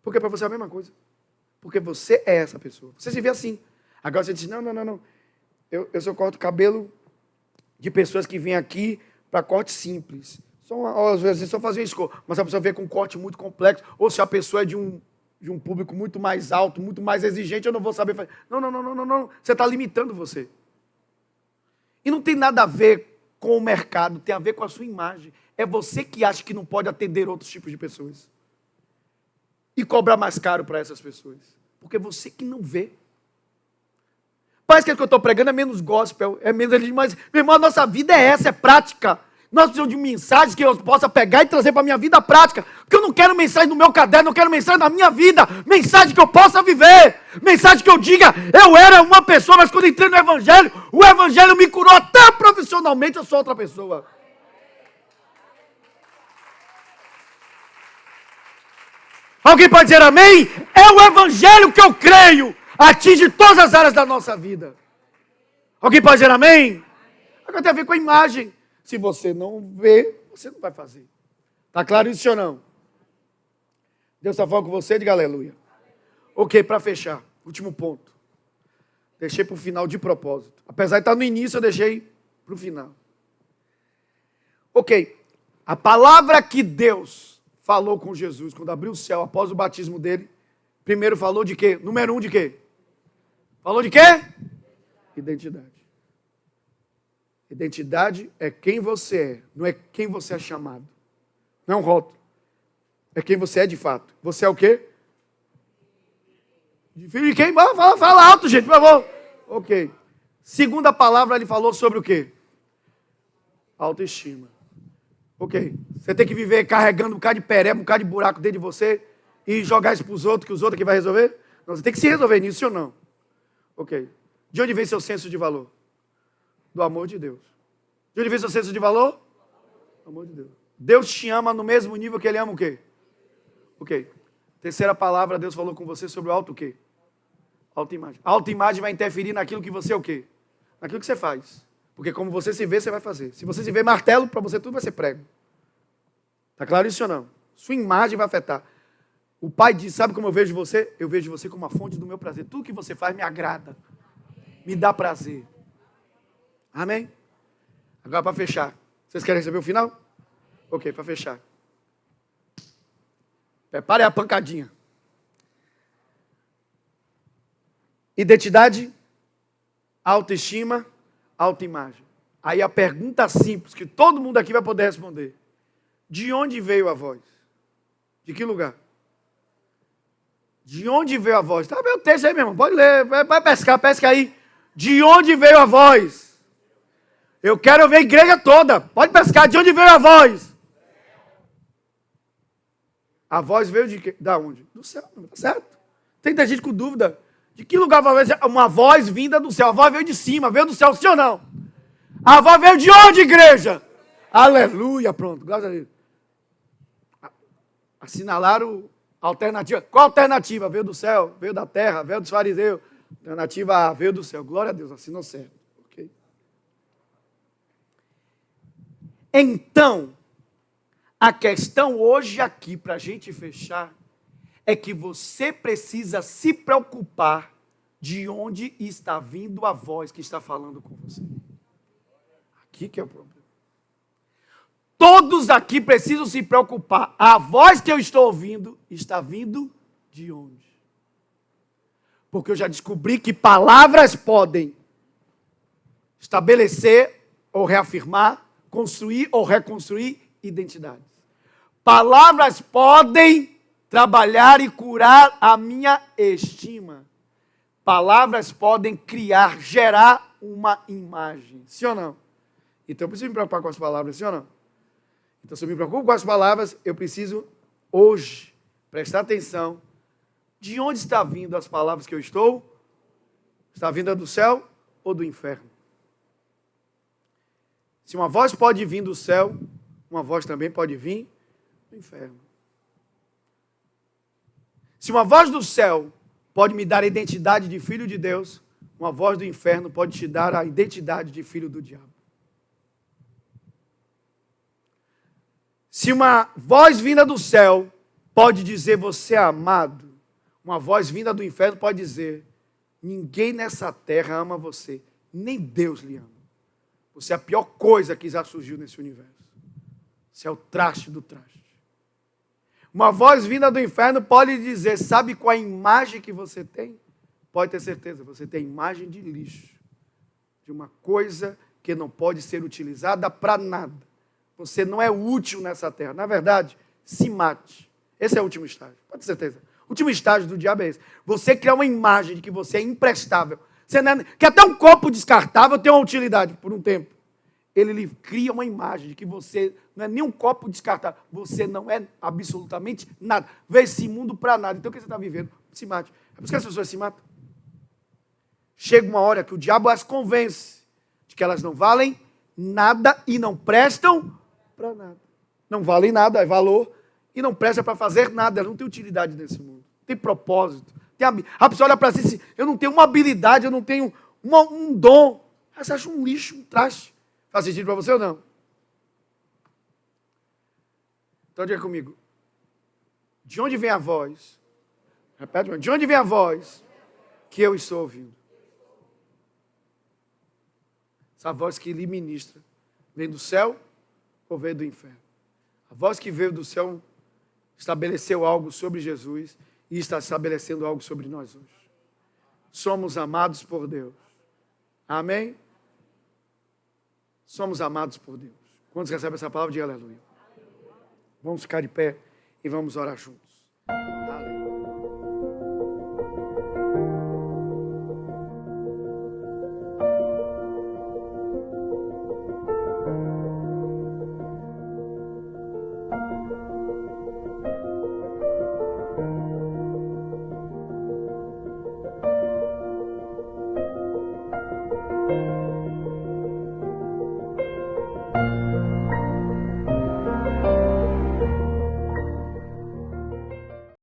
Porque para você é a mesma coisa. Porque você é essa pessoa. Você se vê assim. Agora você diz, não. Eu só corto cabelo de pessoas que vêm aqui para corte simples. Às vezes só fazer isso. Mas a pessoa vem com um corte muito complexo. Ou se a pessoa é de um público muito mais alto, muito mais exigente, eu não vou saber fazer. Não. Você está limitando você. E não tem nada a ver com o mercado, tem a ver com a sua imagem. É você que acha que não pode atender outros tipos de pessoas. E cobrar mais caro para essas pessoas. Porque é você que não vê. Parece que o que eu estou pregando é menos gospel, é menos religião, mas, meu irmão, a nossa vida é essa, é prática. Nós precisamos de mensagens que eu possa pegar e trazer para a minha vida prática. Porque eu não quero mensagem no meu caderno, eu quero mensagem na minha vida. Mensagem que eu possa viver. Mensagem que eu diga, eu era uma pessoa, mas quando entrei no Evangelho, o Evangelho me curou até profissionalmente, eu sou outra pessoa. Alguém pode dizer amém? É o Evangelho que eu creio. Atinge todas as áreas da nossa vida. Alguém pode dizer amém? Agora tem a ver com a imagem. Se você não vê, você não vai fazer. Está claro isso ou não? Deus está falando com você? Diga aleluia. Ok, para fechar, último ponto. Deixei para o final de propósito. Apesar de estar no início, eu deixei para o final. Ok, a palavra que Deus falou com Jesus, quando abriu o céu, após o batismo dele, primeiro falou de quê? Número 1 de quê? Falou de quê? Identidade. Identidade é quem você é, não é quem você é chamado. Não é um rótulo. É quem você é de fato. Você é o quê? De filho de quem? Fala alto, gente, por favor. Ok. Segunda palavra, ele falou sobre o quê? Autoestima. Ok. Você tem que viver carregando um bocado de pereba, um bocado de buraco dentro de você e jogar isso para os outros, que os outros que vai resolver? Não, você tem que se resolver nisso ou não? Ok. De onde vem seu senso de valor? Do amor de Deus. De onde vem seu senso de valor? Do amor de Deus. Deus te ama no mesmo nível que Ele ama o quê? Ok. Terceira palavra, Deus falou com você sobre o auto o quê? Autoimagem. A autoimagem vai interferir naquilo que você é o quê? Naquilo que você faz. Porque como você se vê, você vai fazer. Se você se vê martelo, para você tudo vai ser prego. Está claro isso ou não? Sua imagem vai afetar. O Pai diz, sabe como eu vejo você? Eu vejo você como a fonte do meu prazer. Tudo que você faz me agrada, me dá prazer. Amém? Agora para fechar. Vocês querem receber o final? Ok, para fechar. Prepare a pancadinha. Identidade, autoestima, autoimagem. Aí a pergunta simples, que todo mundo aqui vai poder responder. De onde veio a voz? De que lugar? De onde veio a voz? Tá meu texto aí, meu irmão. Pode ler, vai pescar, pesca aí. De onde veio a voz? Eu quero ver a igreja toda. Pode pescar, de onde veio a voz? A voz veio de quê? Da onde? Do céu, tá certo? Tem muita gente com dúvida. De que lugar vai ser uma voz vinda do céu? A voz veio de cima, veio do céu, sim ou não? A voz veio de onde, igreja? Aleluia, pronto, graças a Deus. Assinalaram a alternativa. Qual alternativa? Veio do céu, veio da terra, veio dos fariseus. Alternativa A, veio do céu. Glória a Deus, assinou certo. Okay. Então, a questão hoje aqui, para a gente fechar, é que você precisa se preocupar de onde está vindo a voz que está falando com você. Aqui que é o problema. Todos aqui precisam se preocupar. A voz que eu estou ouvindo está vindo de onde? Porque eu já descobri que palavras podem estabelecer ou reafirmar, construir ou reconstruir identidades. Palavras podem trabalhar e curar a minha estima. Palavras podem criar, gerar uma imagem. Sim ou não? Então eu preciso me preocupar com as palavras, sim ou não? Então, se eu me preocupo com as palavras, eu preciso, hoje, prestar atenção de onde está vindo as palavras que eu estou. Está vindo do céu ou do inferno? Se uma voz pode vir do céu, uma voz também pode vir do inferno. Se uma voz do céu pode me dar a identidade de filho de Deus, uma voz do inferno pode te dar a identidade de filho do diabo. Se uma voz vinda do céu pode dizer você é amado, uma voz vinda do inferno pode dizer ninguém nessa terra ama você, nem Deus lhe ama. Você é a pior coisa que já surgiu nesse universo. Você é o traste do traste. Uma voz vinda do inferno pode dizer, sabe qual a imagem que você tem? Pode ter certeza, você tem imagem de lixo, de uma coisa que não pode ser utilizada para nada. Você não é útil nessa terra. Na verdade, se mate. Esse é o último estágio, pode ter certeza. O último estágio do diabo é esse. Você criar uma imagem de que você é imprestável. Que até um copo descartável tem uma utilidade por um tempo. Ele lhe cria uma imagem de que você não é nem um copo descartável. Você não é absolutamente nada. Vê esse mundo para nada. Então o que você está vivendo? Se mate. É por isso que as pessoas se matam. Chega uma hora que o diabo as convence de que elas não valem nada e não prestam para nada. Não valem nada, é valor, e não presta para fazer nada. Elas não têm utilidade nesse mundo. Não tem propósito. A pessoa olha para si e diz, eu não tenho uma habilidade, eu não tenho um dom. Você acha um lixo, um traste. Faz sentido para você ou não? Então diga comigo. De onde vem a voz? Repete, de onde vem a voz que eu estou ouvindo? Essa voz que lhe ministra vem do céu ou veio do inferno? A voz que veio do céu estabeleceu algo sobre Jesus e está estabelecendo algo sobre nós hoje. Somos amados por Deus. Amém? Somos amados por Deus. Quantos recebem essa palavra, diga aleluia. Vamos ficar de pé e vamos orar juntos. Aleluia.